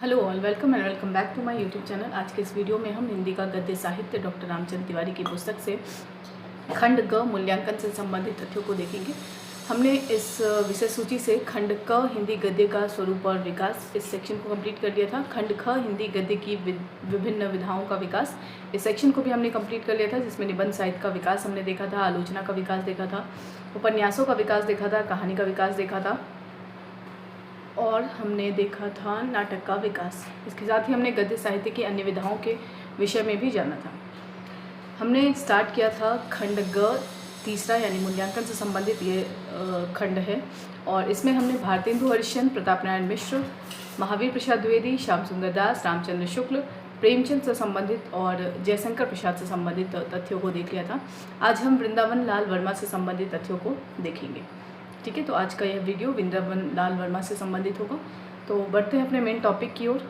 Hello all, welcome and welcome back to my YouTube channel. आज के इस video में हम हिंदी का गद्य साहित्य डॉक्टर रामचंद्र तिवारी की पुस्तक से खंड ग मूल्यांकन से संबंधित तथ्यों को देखेंगे। हमने इस विषय सूची से खंड क हिंदी गद्य का स्वरूप और विकास इस सेक्शन को कंप्लीट कर दिया था। खंड ख हिंदी गद्य की विभिन्न विधाओं का विकास, इस सेक्शन को भी हमने कंप्लीट कर लिया था, जिसमें निबंध साहित्य का विकास हमने देखा था, आलोचना का विकास देखा था, उपन्यासों का विकास देखा था, कहानी का विकास देखा था और हमने देखा था नाटक का विकास। इसके साथ ही हमने गद्य साहित्य की अन्य विधाओं के विषय में भी जाना था। हमने स्टार्ट किया था खंड ग तीसरा, यानी मूल्यांकन से संबंधित ये खंड है और इसमें हमने भारतेंदु हरिश्चंद्र, प्रताप नारायण मिश्र, महावीर प्रसाद द्विवेदी, श्याम सुंदर दास, रामचंद्र शुक्ल, प्रेमचंद से संबंधित और जयशंकर प्रसाद से संबंधित तथ्यों को देख लिया था। आज हम वृंदावन लाल वर्मा से संबंधित तथ्यों को देखेंगे। ठीक है, तो आज का यह वीडियो वृंदावन लाल वर्मा से संबंधित होगा। तो बढ़ते हैं अपने मेन टॉपिक की ओर।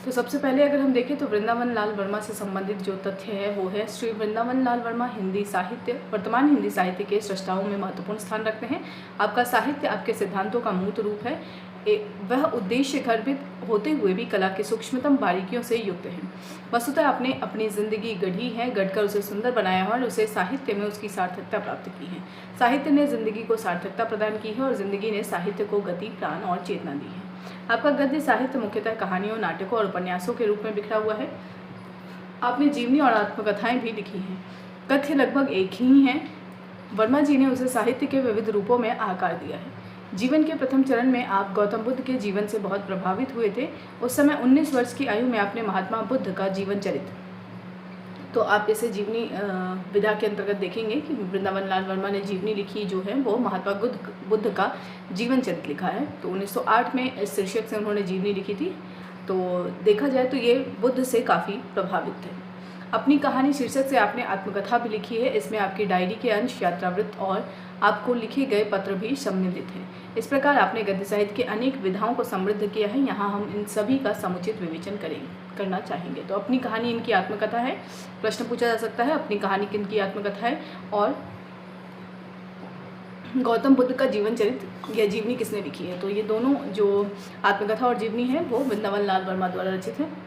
तो सबसे पहले अगर हम देखें तो वृंदावन लाल वर्मा से संबंधित जो तथ्य है वो है, श्री वृंदावन लाल वर्मा हिंदी साहित्य, वर्तमान हिंदी साहित्य के सृष्टाओं में महत्वपूर्ण स्थान रखते हैं। आपका साहित्य आपके सिद्धांतों का मूर्त रूप है। वह उद्देश्य गर्भित होते हुए भी कला के सूक्ष्मतम बारीकियों से युक्त है। वस्तुतः आपने अपनी जिंदगी गढ़ी है, गढ़कर उसे सुंदर बनाया है और उसे साहित्य में उसकी सार्थकता प्राप्त की है। साहित्य ने जिंदगी को सार्थकता प्रदान की है और जिंदगी ने साहित्य को गति, प्राण और चेतना दी है। आपका गद्य साहित्य मुख्यतः कहानियों, नाटकों और उपन्यासों के रूप में बिखरा हुआ है। आपने जीवनी और आत्मकथाएं भी लिखी हैं। तथ्य लगभग एक ही हैं। वर्मा जी ने उसे साहित्य के विविध रूपों में आकार दिया है। जीवन के प्रथम चरण में आप गौतम बुद्ध के जीवन से बहुत प्रभावित हुए थे। उस समय 19 वर्ष की आयु में आपने महात्मा बुद्ध का जीवन चरित्र, तो आप इसे जीवनी विधा के अंतर्गत देखेंगे कि वृंदावन लाल वर्मा ने जीवनी लिखी जो है वो महात्मा बुद्ध का जीवन चरित्र लिखा है। तो 1908 में इस शीर्षक से उन्होंने जीवनी लिखी थी। तो देखा जाए तो ये बुद्ध से काफ़ी प्रभावित थे। अपनी कहानी शीर्षक से आपने आत्मकथा भी लिखी है। इसमें आपकी डायरी के अंश, यात्रावृत्त और आपको लिखे गए पत्र भी सम्मिलित हैं। इस प्रकार आपने गद्य साहित्य के अनेक विधाओं को समृद्ध किया है। यहाँ हम इन सभी का समुचित विवेचन करना चाहेंगे। तो अपनी कहानी इनकी आत्मकथा है। प्रश्न पूछा जा सकता है अपनी कहानी किनकी आत्मकथा है और गौतम बुद्ध का जीवन चरित्र या जीवनी किसने लिखी है। तो ये दोनों जो आत्मकथा और जीवनी है वो वृंदावन लाल वर्मा द्वारा रचित है।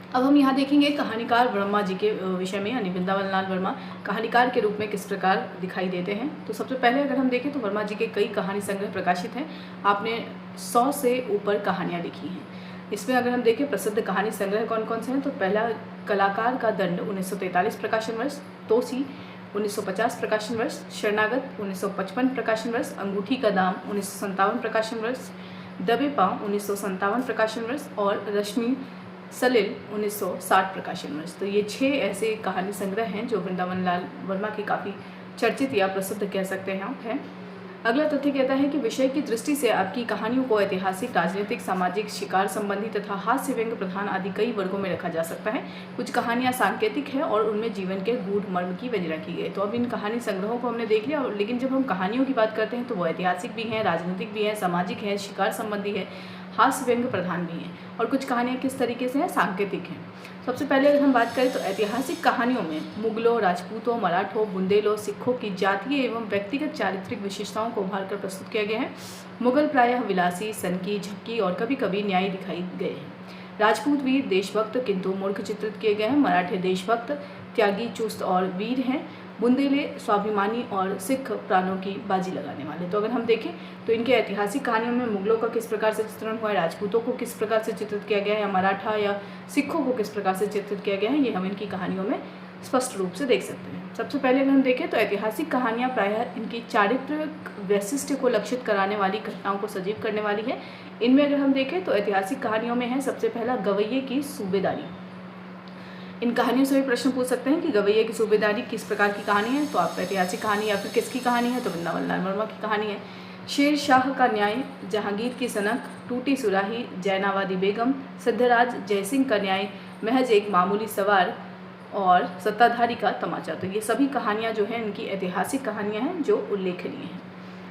अब हम यहाँ देखेंगे कहानीकार वर्मा जी के विषय में, यानी वृंदावन लाल वर्मा कहानीकार के रूप में किस प्रकार दिखाई देते हैं। तो सबसे पहले अगर हम देखें तो वर्मा जी के कई कहानी संग्रह प्रकाशित हैं। आपने 100 से ऊपर कहानियाँ लिखी हैं। इसमें अगर हम देखें प्रसिद्ध कहानी संग्रह कौन कौन से हैं, तो पहला कलाकार का दंड 1943 प्रकाशन वर्ष, तोसी 1950 प्रकाशन वर्ष, शरणागत 1955 प्रकाशन वर्ष, अंगूठी का दाम 1957 प्रकाशन वर्ष, दबे पाँव 1957 प्रकाशन वर्ष और रश्मि सलिल 1960 प्रकाशन वर्ष। तो ये 6 ऐसे कहानी संग्रह हैं जो वृंदावन लाल वर्मा की काफ़ी चर्चित या प्रसिद्ध कह सकते हैं आप हैं। अगला तथ्य कहता है कि विषय की दृष्टि से आपकी कहानियों को ऐतिहासिक, राजनीतिक, सामाजिक, शिकार संबंधी तथा हास्य व्यंग प्रधान आदि कई वर्गों में रखा जा सकता है। कुछ कहानियाँ सांकेतिक है और उनमें जीवन के गूढ़ मर्म की व्यंजना की गई। तो अब इन कहानी संग्रहों को हमने देख लिया, लेकिन जब हम कहानियों की बात करते हैं तो वो ऐतिहासिक भी हैं, राजनीतिक भी हैं, सामाजिक है, शिकार संबंधी है, हास्य व्यंग प्रधान भी हैं और कुछ कहानियाँ किस तरीके से हैं, सांकेतिक हैं। सबसे पहले अगर हम बात करें तो ऐतिहासिक कहानियों में मुगलों, राजपूतों, मराठों, बुंदेलों, सिखों की जातीय एवं व्यक्तिगत चारित्रिक विशेषताओं को उभार कर प्रस्तुत किया गया है। मुगल प्रायः विलासी, सनकी, झक्की और कभी कभी न्यायी दिखाई गए हैं। राजपूत वीर देशभक्त किंतु मूर्ख चित्रित किए गए हैं। मराठे देशभक्त, त्यागी, चुस्त और वीर हैं। बुंदेले स्वाभिमानी और सिख प्राणों की बाजी लगाने वाले। तो अगर हम देखें तो इनके ऐतिहासिक कहानियों में मुगलों का किस प्रकार से चित्रण हुआ है, राजपूतों को किस प्रकार से चित्रित किया गया है, या मराठा या सिखों को किस प्रकार से चित्रित किया गया है, ये हम इनकी कहानियों में स्पष्ट रूप से देख सकते हैं। सबसे पहले अगर हम देखें तो ऐतिहासिक कहानियाँ प्रायः इनकी चारित्रिक वैशिष्ट्य को लक्षित कराने वाली घटनाओं को सजीव करने वाली है। इनमें अगर हम देखें तो ऐतिहासिक कहानियों में है सबसे पहला गवैये की सूबेदारी। इन कहानियों से भी प्रश्न पूछ सकते हैं कि गवैये की सूबेदारी किस प्रकार की कहानी है। तो आप ऐतिहासिक कहानी या फिर किसकी कहानी है, तो वृंदावन लाल वर्मा की कहानी है। शेर शाह का न्याय, जहांगीर की सनक, टूटी सुराही, जैनावादी बेगम, सिद्धराज जयसिंह का न्याय, महज एक मामूली सवार और सत्ताधारी का तमाचा। तो ये सभी कहानियाँ जो हैं इनकी ऐतिहासिक कहानियाँ हैं जो उल्लेखनीय हैं।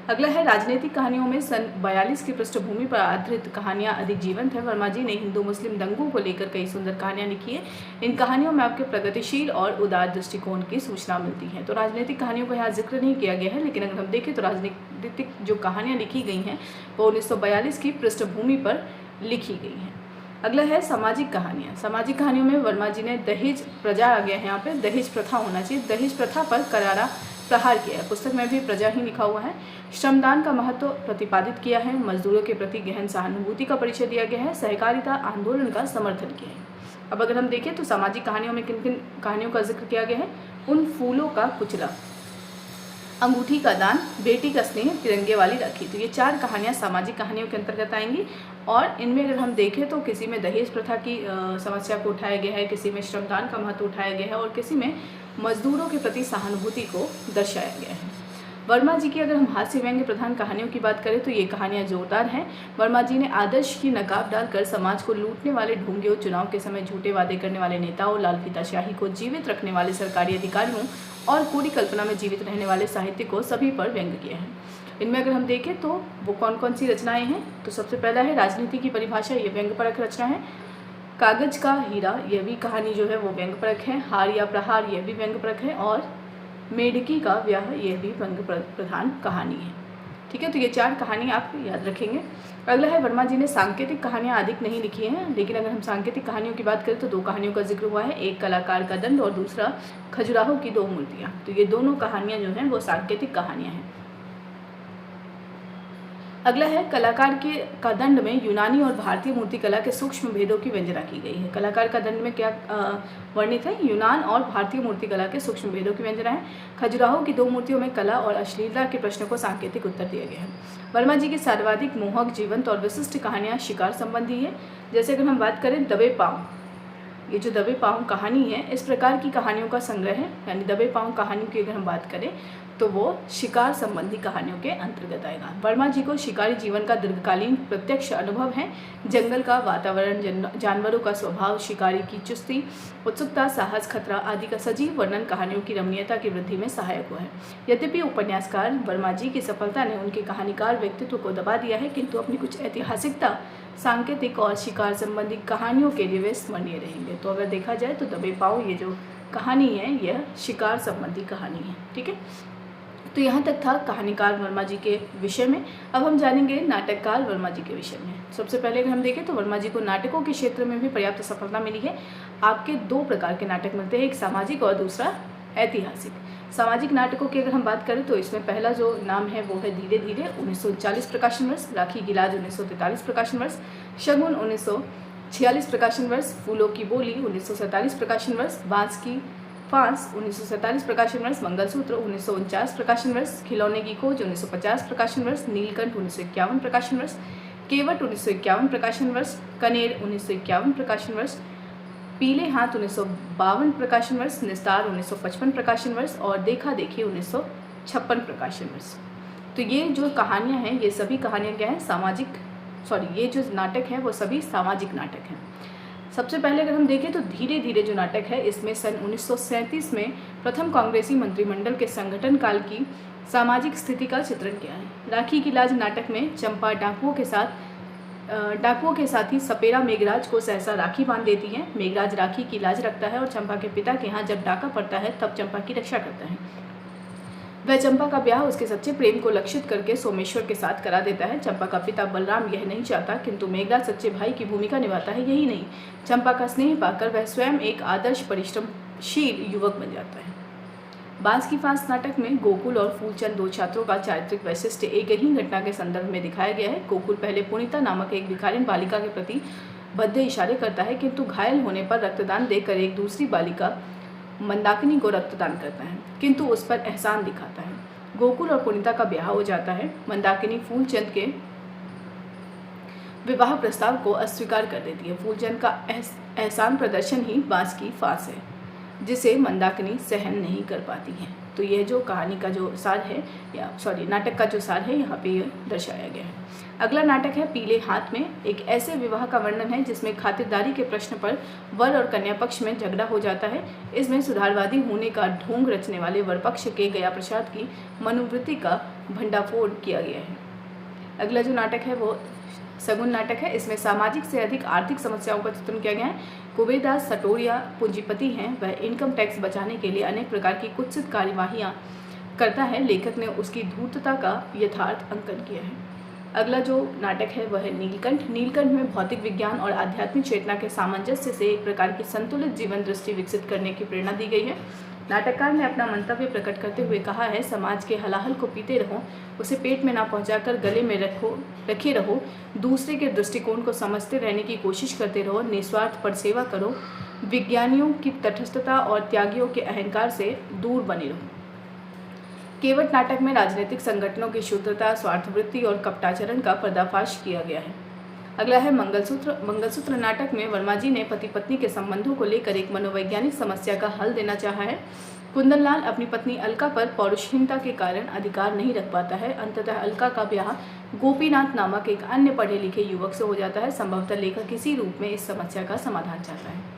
अगला है राजनीतिक कहानियों में सन 42 की पृष्ठभूमि पर आधारित कहानियाँ अधिक जीवंत है। वर्मा जी ने हिंदू मुस्लिम दंगों को लेकर कई सुंदर कहानियाँ लिखी है। इन कहानियों में आपके प्रगतिशील और उदार दृष्टिकोण की सूचना मिलती है। तो राजनीतिक कहानियों का यहाँ जिक्र नहीं किया गया है, लेकिन अगर हम देखें तो राजनीतिक जो कहानियाँ लिखी गई हैं वो 1942 की पृष्ठभूमि पर लिखी गई हैं। अगला है सामाजिक कहानियाँ। सामाजिक कहानियों में वर्मा जी ने दहेज प्रजा आ गया है, यहाँ पे दहेज प्रथा होना चाहिए, दहेज प्रथा पर करारा प्रहार किया है। पुस्तक में भी प्रजा ही लिखा हुआ है। श्रमदान का महत्व प्रतिपादित किया है। मजदूरों के प्रति गहन सहानुभूति का परिचय दिया गया है। सहकारिता आंदोलन का समर्थन किया है। अब अगर हम देखें तो सामाजिक कहानियों में किन किन कहानियों का जिक्र किया गया है। उन फूलों का कुचला, अंगूठी का दान, बेटी का स्नेह, तिरंगे वाली राखी। तो ये 4 कहानियाँ सामाजिक कहानियों के अंतर्गत आएंगी। और इनमें अगर हम देखें तो किसी में दहेज प्रथा की समस्या को उठाया गया है, किसी में श्रमदान का महत्व उठाया गया है और किसी में मजदूरों के प्रति सहानुभूति को दर्शाया गया है। वर्मा जी की अगर हम हास्य व्यंग्य प्रधान कहानियों की बात करें तो ये कहानियाँ जोरदार हैं। वर्मा जी ने आदर्श की नकाब डालकर समाज को लूटने वाले ढोंगियों, चुनाव के समय झूठे वादे करने वाले नेताओं, लाल फीताशाही को जीवित रखने वाले सरकारी अधिकारियों और पूरी कल्पना में जीवित रहने वाले साहित्य को सभी पर व्यंग्य किया है। इनमें अगर हम देखें तो वो कौन कौन सी रचनाएं हैं, तो सबसे पहला है राजनीति की परिभाषा, ये व्यंग्यपरक रचना है। कागज का हीरा, यह भी कहानी जो है वो व्यंग्यपरक है। हार या प्रहार, यह भी व्यंग्यपरक है। और मेढकी का व्याह, यह भी व्यंग्य प्रधान कहानी है। ठीक है, तो ये 4 कहानी आप याद रखेंगे। अगला है वर्मा जी ने सांकेतिक कहानियाँ अधिक नहीं लिखी हैं, लेकिन अगर हम सांकेतिक कहानियों की बात करें तो 2 कहानियों का जिक्र हुआ है, एक कलाकार का दंड और दूसरा खजुराहो की 2 मूर्तियाँ। तो ये दोनों कहानियाँ जो हैं वो सांकेतिक कहानियाँ हैं। अगला है कलाकार का दंड में यूनानी और भारतीय मूर्ति कला के सूक्ष्म भेदों की व्यंजना की गई है। कलाकार का दंड में क्या वर्णित है, यूनान और भारतीय मूर्ति कला के सूक्ष्म भेदों की व्यंजना है। खजुराहो की 2 मूर्तियों में कला और अश्लीलता के प्रश्न को सांकेतिक उत्तर दिया गया है। वर्मा जी की सर्वाधिक मोहक, जीवंत और विशिष्ट कहानियाँ शिकार संबंधी है। जैसे अगर हम बात करें दबे पाँव, ये जो दबे पाँव कहानी है इस प्रकार की कहानियों का संग्रह है, यानी दबे पाँव कहानियों की अगर हम बात करें तो वो शिकार संबंधी कहानियों के अंतर्गत आएगा। वर्मा जी को शिकारी जीवन का दीर्घकालीन प्रत्यक्ष अनुभव है। जंगल का वातावरण, जानवरों का स्वभाव, शिकारी की चुस्ती, उत्सुकता, साहस, खतरा आदि का सजीव वर्णन कहानियों की रमणीयता की वृद्धि में सहायक हुआ है। यद्यपि उपन्यासकार वर्मा जी की सफलता ने उनके कहानीकार व्यक्तित्व को दबा दिया है, किंतु अपनी कुछ ऐतिहासिकता, सांकेतिक और शिकार संबंधी कहानियों के लिए वे स्मरणीय रहेंगे। तो अगर देखा जाए तो दबे पाँव ये जो कहानी है यह शिकार संबंधी कहानी है। ठीक है, तो यहाँ तक था कहानीकार वर्मा जी के विषय में। अब हम जानेंगे नाटककार वर्मा जी के विषय में। सबसे पहले अगर हम देखें तो वर्मा जी को नाटकों के क्षेत्र में भी पर्याप्त सफलता मिली है। आपके 2 प्रकार के नाटक मिलते हैं, एक सामाजिक और दूसरा ऐतिहासिक। सामाजिक नाटकों की अगर हम बात करें तो इसमें पहला जो नाम है वो है धीरे धीरे 1939 प्रकाशन वर्ष, राखी की लाज 1943 प्रकाशन वर्ष, शगुन 1946 प्रकाशन वर्ष, फूलों की बोली 1947 प्रकाशन वर्ष, बांस की फांस 1947 प्रकाशन वर्ष, मंगलसूत्र 1949 प्रकाशन वर्ष, खिलौने की खोज 1950 प्रकाशन वर्ष, नीलकंठ 1951 प्रकाशन वर्ष, केवट 1951 प्रकाशन वर्ष, कनेर 1951 प्रकाशन वर्ष, पीले हाथ 1952 प्रकाशन वर्ष, निस्तार 1955 प्रकाशन वर्ष और देखा देखी 1956 प्रकाशन वर्ष। तो ये जो कहानियाँ हैं ये सभी कहानियाँ क्या हैं, ये जो नाटक हैं वो सभी सामाजिक नाटक हैं। सबसे पहले अगर हम देखें तो धीरे धीरे जो नाटक है इसमें सन 1937 में प्रथम कांग्रेसी मंत्रिमंडल के संगठन काल की सामाजिक स्थिति का चित्रण किया है। राखी की लाज नाटक में चंपा डाकुओं के साथ ही सपेरा मेघराज को सहसा राखी बांध देती है। मेघराज राखी की लाज रखता है और चंपा के पिता के यहाँ जब डाका पड़ता है तब चंपा की रक्षा करता है। वह चंपा का ब्याह उसके सच्चे प्रेम को लक्षित करके सोमेश्वर के साथ करा देता है। चंपा का पिता बलराम यह नहीं चाहता, किंतु मेघराज सच्चे भाई की भूमिका निभाता है। यही नहीं, चंपा का स्नेह पाकर वह स्वयं एक आदर्श परिश्रमशील युवक बन जाता है। बांस की फांस नाटक में गोकुल और फूलचंद 2 छात्रों का चारित्रिक वैशिष्ट्य एक ही घटना के संदर्भ में दिखाया गया है। गोकुल पहले पुनीता नामक एक भिखारिन बालिका के प्रति बद्ध इशारे करता है, किंतु घायल होने पर रक्तदान देकर एक दूसरी बालिका मंदाकिनी को रक्तदान करता है, किंतु उस पर एहसान दिखाता है। गोकुल और पुनीता का ब्याह हो जाता है। मंदाकिनी फूलचंद के विवाह प्रस्ताव को अस्वीकार कर देती है। फूलचंद का एहसान प्रदर्शन ही बांस की फांस है, जिसे मंदाकिनी सहन नहीं कर पाती है। तो यह जो कहानी का जो सार है नाटक का जो सार है यहाँ पे दर्शाया गया है। अगला नाटक है पीले हाथ में। एक ऐसे विवाह का वर्णन है जिसमें खातिरदारी के प्रश्न पर वर और कन्या पक्ष में झगड़ा हो जाता है। इसमें सुधारवादी होने का ढोंग रचने वाले वर पक्ष के गया प्रसाद की मनोवृत्ति का भंडाफोड़ किया गया है। अगला जो नाटक है वो शगुन नाटक है। इसमें सामाजिक से अधिक आर्थिक समस्याओं का चित्रण किया गया है। कुबेरदास सटोरिया पूंजीपति हैं, वह इनकम टैक्स बचाने के लिए अनेक प्रकार की कुत्सित कार्यवाहियाँ करता है। लेखक ने उसकी धूर्तता का यथार्थ अंकन किया है। अगला जो नाटक है वह है नीलकंठ। नीलकंठ में भौतिक विज्ञान और आध्यात्मिक चेतना के सामंजस्य से एक प्रकार की संतुलित जीवन दृष्टि विकसित करने की प्रेरणा दी गई है। नाटककार ने अपना मंतव्य प्रकट करते हुए कहा है, समाज के हलाहल को पीते रहो, उसे पेट में ना पहुंचाकर गले में रखे रहो, दूसरे के दृष्टिकोण को समझते रहने की कोशिश करते रहो, निस्वार्थ पर सेवा करो, विज्ञानियों की तटस्थता और त्यागियों के अहंकार से दूर बने रहो। केवट नाटक में राजनीतिक संगठनों की शुद्धता, स्वार्थवृत्ति और कपटाचरण का पर्दाफाश किया गया है। अगला है मंगलसूत्र। मंगलसूत्र नाटक में वर्मा जी ने पति पत्नी के संबंधों को लेकर एक मनोवैज्ञानिक समस्या का हल देना चाहा है। कुंदन लाल अपनी पत्नी अलका पर पौरुषहीनता के कारण अधिकार नहीं रख पाता है। अंततः अलका का ब्याह गोपीनाथ नामक एक अन्य पढ़े लिखे युवक से हो जाता है। संभवतः लेखक किसी रूप में इस समस्या का समाधान चाहता है।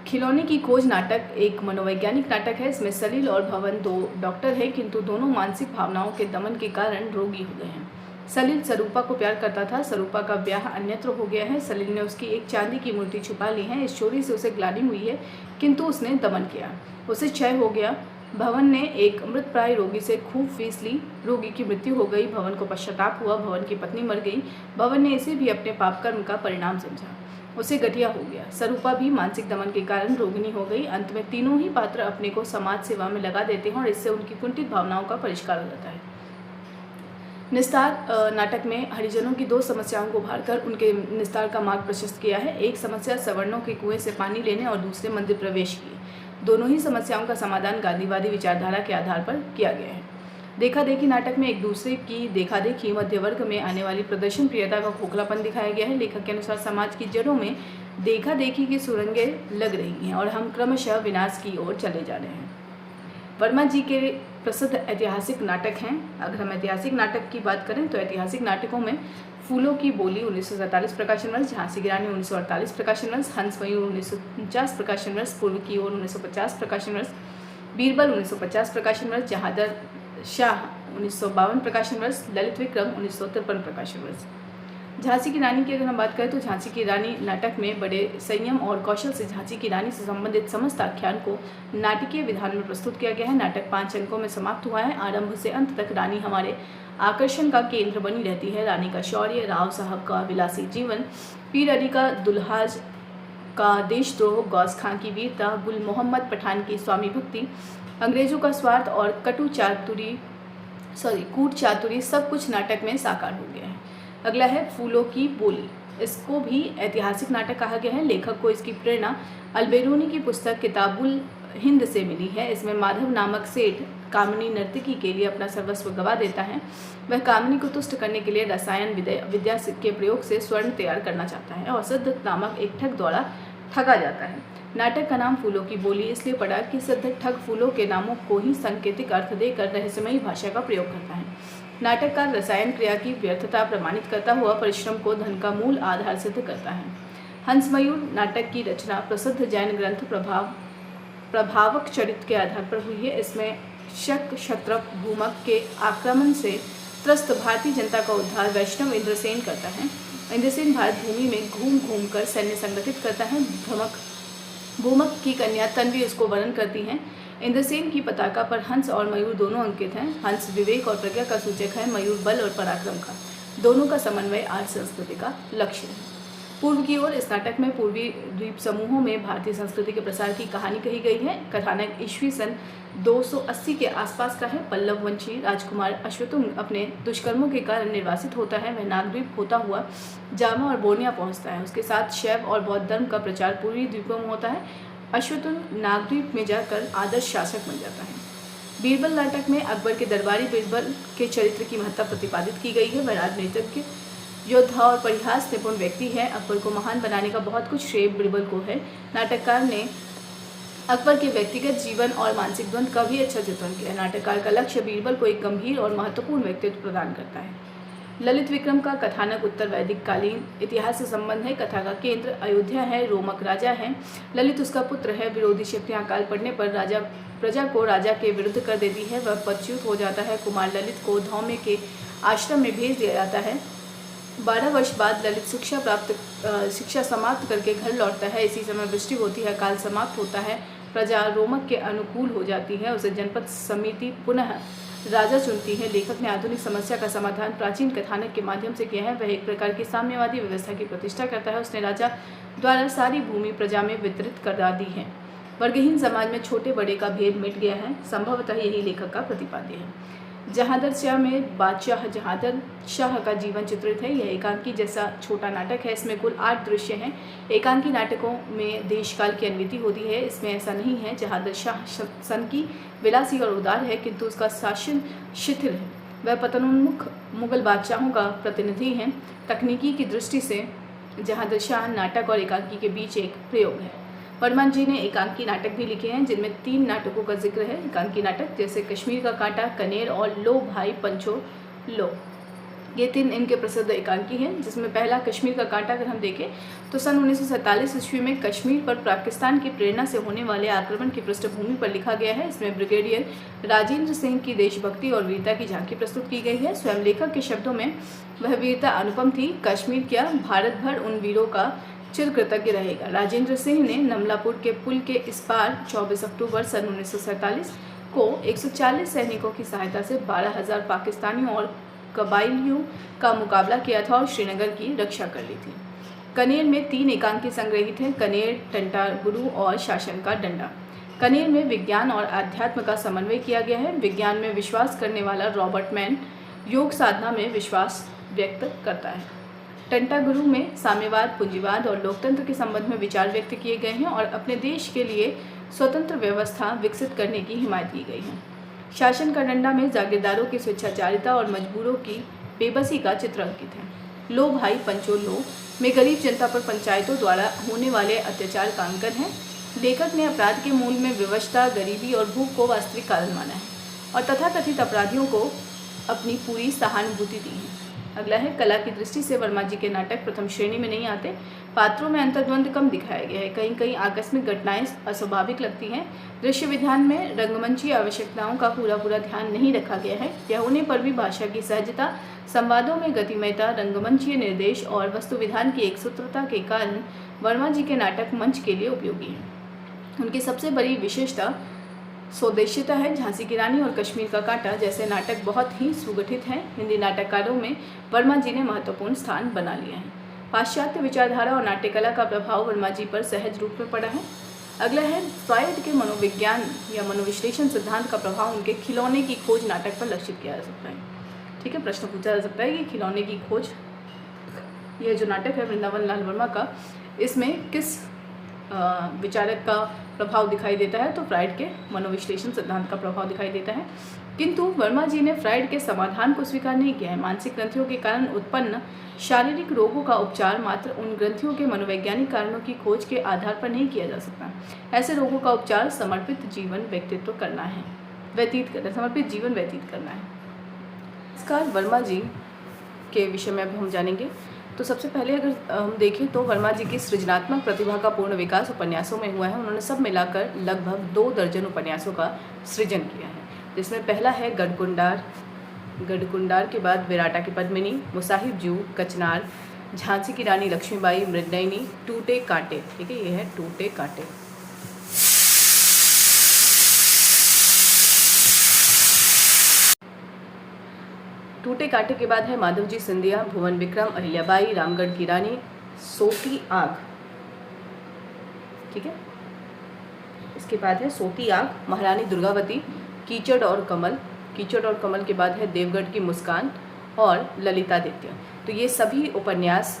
खिलौने की खोज नाटक एक मनोवैज्ञानिक नाटक है। इसमें सलील और भवन दो डॉक्टर हैं, किंतु दोनों मानसिक भावनाओं के दमन के कारण रोगी हो गए हैं। सलील सरूपा को प्यार करता था, सरूपा का ब्याह अन्यत्र हो गया है। सलील ने उसकी एक चांदी की मूर्ति छुपा ली है। इस चोरी से उसे ग्लानि हुई है, किंतु उसने दमन किया, उसे क्षय हो गया। भवन ने एक मृतप्राय रोगी से खूब फीस ली, रोगी की मृत्यु हो गई। भवन को पश्चाताप हुआ, भवन की पत्नी मर गई। भवन ने इसे भी अपने पाप कर्म का परिणाम समझा, उसे गठिया हो गया। सरूपा भी मानसिक दमन के कारण रोगिणी हो गई। अंत में तीनों ही पात्र अपने को समाज सेवा में लगा देते हैं और इससे उनकी कुंठित भावनाओं का परिष्कार हो जाता है। निस्तार नाटक में हरिजनों की दो समस्याओं को उभारकर उनके निस्तार का मार्ग प्रशस्त किया है। एक समस्या सवर्णों के कुएं से पानी लेने और दूसरे मंदिर प्रवेश की। दोनों ही समस्याओं का समाधान गांधीवादी विचारधारा के आधार पर किया गया है। देखा देखी नाटक में एक दूसरे की देखा देखी मध्य वर्ग में आने वाली प्रदर्शन प्रियता का खोखलापन दिखाया गया है। लेखक के अनुसार समाज की जड़ों में देखा देखी की सुरंगें लग रही हैं और हम क्रमशः विनाश की ओर चले जा रहे हैं। वर्मा जी के प्रसिद्ध ऐतिहासिक नाटक हैं। अगर हम ऐतिहासिक नाटक की बात करें तो ऐतिहासिक नाटकों में फूलों की बोली 1947 प्रकाशन वर्ष, झांसी की रानी 1948 प्रकाशन वर्ष, हंस मयूर 1949 प्रकाशन वर्ष, पूर्व की ओर 1950 प्रकाशन वर्ष, बीरबल 1950 प्रकाशन वर्ष, जहादर शाह 1952 प्रकाशन वर्ष, ललित विक्रम 1953 प्रकाशन वर्ष। झांसी की रानी की अगर हम बात करें तो झांसी की रानी नाटक में बड़े संयम और कौशल से झांसी की रानी से संबंधित समस्त आख्यान को नाटकीय विधान में प्रस्तुत किया गया है। नाटक 5 अंकों में समाप्त हुआ है। आरंभ से अंत तक रानी हमारे आकर्षण का केंद्र बनी रहती है। रानी का शौर्य, राव साहब का विलासी जीवन, पीर अली का दुल्हाज का देशद्रोह, गौस खां की वीरता, गुल मोहम्मद पठान की स्वामी भक्ति, अंग्रेजों का स्वार्थ और कूट चातुरी सब कुछ नाटक में साकार हो गया है। अगला है फूलों की बोली। इसको भी ऐतिहासिक नाटक कहा गया है। लेखक को इसकी प्रेरणा अलबेरूनी की पुस्तक किताबुल हिंद से मिली है। इसमें माधव नामक सेठ कामिनी नर्तकी के लिए अपना सर्वस्व गवा देता है। वह कामिनी को तुष्ट करने के लिए रसायन विद्या के प्रयोग से स्वर्ण तैयार करना चाहता है और सिद्धत नामक एक ठग द्वारा ठगा जाता है। नाटक का नाम फूलों की बोली इसलिए पड़ा कि सिद्धत ठग फूलों के नामों को ही सांकेतिक अर्थ देकर रहस्यमयी भाषा का प्रयोग करता है। नाटककार रसायन क्रिया की व्यर्थता प्रमाणित करता हुआ परिश्रम को धन का मूल आधार सिद्ध करता है। हंस मयूर नाटक की रचना प्रसिद्ध जैन ग्रंथ प्रभावक चरित्र के आधार पर हुई है। इसमें शक क्षत्रप भूमक के आक्रमण से त्रस्त भारतीय जनता का उद्धार वैष्णव इंद्रसेन करता है। इंद्रसेन भारत भूमि में घूम घूम कर सैन्य संगठित करता है। भूमक की कन्या तन्वी उसको वर्णन करती हैं। इंद्रसेन की पताका पर हंस और मयूर दोनों अंकित हैं। हंस विवेक और प्रज्ञा का सूचक है, मयूर बल और पराक्रम का। दोनों का समन्वय आर्य संस्कृति का लक्ष्य है। पूर्व की ओर इस नाटक में पूर्वी द्वीप समूहों में भारतीय संस्कृति के प्रसार की कहानी कही गई है। कथानक ईस्वी सन 280 के आसपास का है। पल्लव वंशी राजकुमार अश्वतुंग अपने दुष्कर्मों के कारण निर्वासित होता है। वह नागद्वीप होता हुआ जावा और बोर्निया पहुंचता है। उसके साथ शैव और बौद्ध धर्म का प्रचार पूर्वी द्वीपों में होता है। अश्वतुंग नागद्वीप में जाकर आदर्श शासक बन जाता है। बीरबल नाटक में अकबर के दरबारी बीरबल के चरित्र की महत्ता प्रतिपादित की गई है। वह राजनीतिज्ञ, योद्धा और परिहास निपुण व्यक्ति है। अकबर को महान बनाने का बहुत कुछ श्रेय बीरबल को है। नाटककार ने अकबर के व्यक्तिगत जीवन और मानसिक द्वंद्व का भी अच्छा चित्रण किया। नाटककार का लक्ष्य बीरबल को एक गंभीर और महत्वपूर्ण व्यक्तित्व प्रदान करता है। ललित विक्रम का कथानक उत्तर वैदिक कालीन इतिहास से संबंध है। कथा का केंद्र अयोध्या है। रोमक राजा है। ललित उसका पुत्र है। विरोधी शक्तियां अकाल पड़ने पर प्रजा को राजा के विरुद्ध कर देती है। वह पदच्युत हो जाता है। कुमार ललित को धौम्य के आश्रम में भेज दिया जाता है। 12 वर्ष बाद ललित शिक्षा समाप्त करके घर लौटता है। इसी समय वृष्टि होती है। काल समाप्त होता है। प्रजा रोमक के अनुकूल हो जाती है। उसे जनपद समिति पुनः राजा चुनती है। लेखक ने आधुनिक समस्या का समाधान प्राचीन कथानक के माध्यम से किया है। वह एक प्रकार की साम्यवादी व्यवस्था की प्रतिष्ठा करता है। उसने राजा द्वारा सारी भूमि प्रजा में वितरित करा दी है। वर्गहीन समाज में छोटे बड़े का भेद मिट गया है। संभवतः यही लेखक का प्रतिपाद्य है। जहादर शाह में बादशाह जहादर शाह का जीवन चित्रित है। यह एकांकी जैसा छोटा नाटक है। इसमें कुल 8 दृश्य हैं। एकांकी नाटकों में देशकाल की अनुमिति होती है। इसमें ऐसा नहीं है। जहादर शाह सन की विलासी और उदार है, किंतु उसका शासन शिथिल है। वह पतनोन्मुख मुगल बादशाहों का प्रतिनिधि है। तकनीकी की दृष्टि से जहादर शाह नाटक और एकांकी के बीच एक प्रयोग है। वर्मा जी ने एकांकी नाटक भी लिखे हैं, जिनमें 3 नाटकों का जिक्र है। एकांकी नाटक जैसे कश्मीर का कांटा, कनेर और लो भाई पंचो लो, ये 3 इनके प्रसिद्ध एकांकी हैं। जिसमें पहला कश्मीर का कांटा अगर हम देखें तो सन 1947 ईस्वी में कश्मीर पर पाकिस्तान की प्रेरणा से होने वाले आक्रमण की पृष्ठभूमि पर लिखा गया है। इसमें ब्रिगेडियर राजेंद्र सिंह की देशभक्ति और वीरता की झांकी प्रस्तुत की गई है। स्वयं लेखक के शब्दों में वह वीरता अनुपम थी। कश्मीर क्या, भारत भर उन वीरों का चिर कृतज्ञ रहेगा। राजेंद्र सिंह ने नमलापुर के पुल के इस पार 24 अक्टूबर सन 1947 को 140 सैनिकों की सहायता से 12,000 पाकिस्तानियों और कबाइलियों का मुकाबला किया था और श्रीनगर की रक्षा कर ली थी। कनेर में 3 एकांकी संग्रहित हैं। कनेर, टंटा गुरु और शासन का डंडा। कनेर में विज्ञान और आध्यात्म का समन्वय किया गया है। विज्ञान में विश्वास करने वाला रॉबर्ट मैन योग साधना में विश्वास व्यक्त करता है। टंटा गुरु में साम्यवाद, पूंजीवाद और लोकतंत्र के संबंध में विचार व्यक्त किए गए हैं और अपने देश के लिए स्वतंत्र व्यवस्था विकसित करने की हिमायत की गई है। शासन का डंडा में जागीरदारों की स्वेच्छाचारिता और मजबूरों की बेबसी का चित्र अंकित है। लो भाई पंचो लो में गरीब जनता पर पंचायतों द्वारा होने वाले अत्याचार का अंकन है। लेखक ने अपराध के मूल में विवशता, गरीबी और भूख को वास्तविक कारण माना है और तथाकथित अपराधियों को अपनी पूरी सहानुभूति दी है। अगला है कला की दृष्टि से वर्मा जी के नाटक प्रथम श्रेणी में नहीं आते। पात्रों में अंतर्द्वंद कम दिखाया गया है। कहीं कहीं आकस्मिक घटनाएं अस्वाभाविक लगती हैं। दृश्य विधान में रंगमंची आवश्यकताओं का पूरा ध्यान नहीं रखा गया है। यह होने पर भी भाषा की सहजता, संवादों में गतिमयता, रंगमंचीय निर्देश और वस्तु विधान की एकसूत्रता के कारण वर्मा जी के नाटक मंच के लिए उपयोगी हैं। उनकी सबसे बड़ी विशेषता स्वदेशीता है। झांसी की रानी और कश्मीर का कांटा जैसे नाटक बहुत ही सुगठित हैं। हिंदी नाटककारों में वर्मा जी ने महत्वपूर्ण स्थान बना लिया है। पाश्चात्य विचारधारा और नाट्यकला का प्रभाव वर्मा जी पर सहज रूप में पड़ा है। अगला है फ्रायड के मनोविज्ञान या मनोविश्लेषण सिद्धांत का प्रभाव उनके खिलौने की खोज नाटक पर लक्षित किया जा सकता है। ठीक है, प्रश्न पूछा जा सकता है कि खिलौने की खोज, यह जो नाटक है वृंदावन लाल वर्मा का, इसमें किस विचारक का प्रभाव दिखाई देता है? तो फ्रायड के मनोविश्लेषण सिद्धांत का प्रभाव दिखाई देता है। किंतु वर्मा जी ने फ्रायड के समाधान को स्वीकार नहीं किया है। मानसिक ग्रंथियों के कारण उत्पन्न शारीरिक रोगों का उपचार मात्र उन ग्रंथियों के मनोवैज्ञानिक कारणों की खोज के आधार पर नहीं किया जा सकता। ऐसे रोगों का उपचार समर्पित जीवन व्यतीत करना है। इसका वर्मा जी के विषय में अब हम जानेंगे। तो सबसे पहले अगर हम देखें तो वर्मा जी की सृजनात्मक प्रतिभा का पूर्ण विकास उपन्यासों में हुआ है। उन्होंने सब मिलाकर लगभग 2 दर्जन उपन्यासों का सृजन किया है, जिसमें पहला है गढ़कुंडार, गढ़कुंडार के बाद विराटा की पद्मिनी, मुसाहिब जू, कचनार, झांसी की रानी लक्ष्मीबाई, मृदनयनी, टूटे कांटे। ठीक है, ये है टूटे कांटे। टूटे कांटे के बाद है माधवजी सिंधिया, भुवन विक्रम, अहिल्याबाई, रामगढ़ की रानी, सोती आग। ठीक है, इसके बाद है सोती आग, महारानी दुर्गावती, कीचड़ और कमल। कीचड़ और कमल के बाद है देवगढ़ की मुस्कान और ललितादित्य। तो ये सभी उपन्यास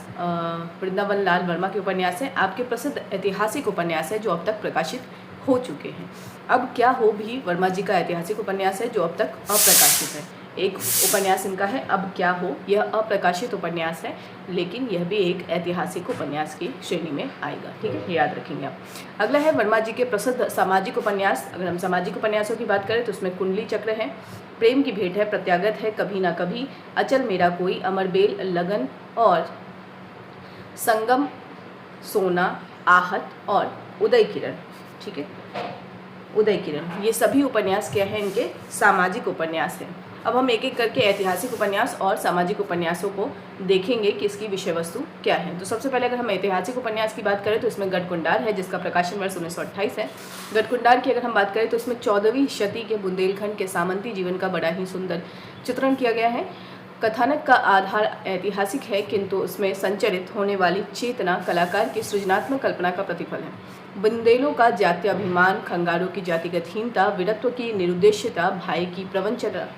वृंदावन लाल वर्मा के उपन्यास हैं। आपके प्रसिद्ध ऐतिहासिक उपन्यास है जो अब तक प्रकाशित हो चुके हैं। अब क्या हो भी वर्मा जी का ऐतिहासिक उपन्यास है जो अब तक अप्रकाशित है। एक उपन्यास इनका है अब क्या हो, यह अप्रकाशित उपन्यास है, लेकिन यह भी एक ऐतिहासिक उपन्यास की श्रेणी में आएगा। ठीक है, याद रखेंगे आप। अगला है वर्मा जी के प्रसिद्ध सामाजिक उपन्यास। अगर हम सामाजिक उपन्यासों की बात करें तो उसमें कुंडली चक्र है, प्रेम की भेंट है, प्रत्यागत है, कभी ना कभी, अचल मेरा कोई, अमरबेल, लगन और संगम, सोना, आहत और उदय किरण। ठीक है, उदय किरण, ये सभी उपन्यास क्या हैं? इनके सामाजिक उपन्यास हैं। अब हम एक एक करके ऐतिहासिक उपन्यास और सामाजिक उपन्यासों को देखेंगे कि इसकी विषय वस्तु क्या है। तो सबसे पहले अगर हम ऐतिहासिक उपन्यास की बात करें तो इसमें गढ़कुंडार है, जिसका प्रकाशन वर्ष 1928 है। गढ़कुंडार की अगर हम बात करें तो इसमें 14वीं शती के बुंदेलखंड के सामंती जीवन का बड़ा ही सुंदर चित्रण किया गया है। कथानक का आधार ऐतिहासिक है, किंतु उसमें संचरित होने वाली चेतना कलाकार की सृजनात्मक कल्पना का प्रतिफल है। बुंदेलों का जात्याभिमान, खंगारों की जातिगतहीनता, वीरत्व की निरुद्देश्यता, भाई की प्रवंचना,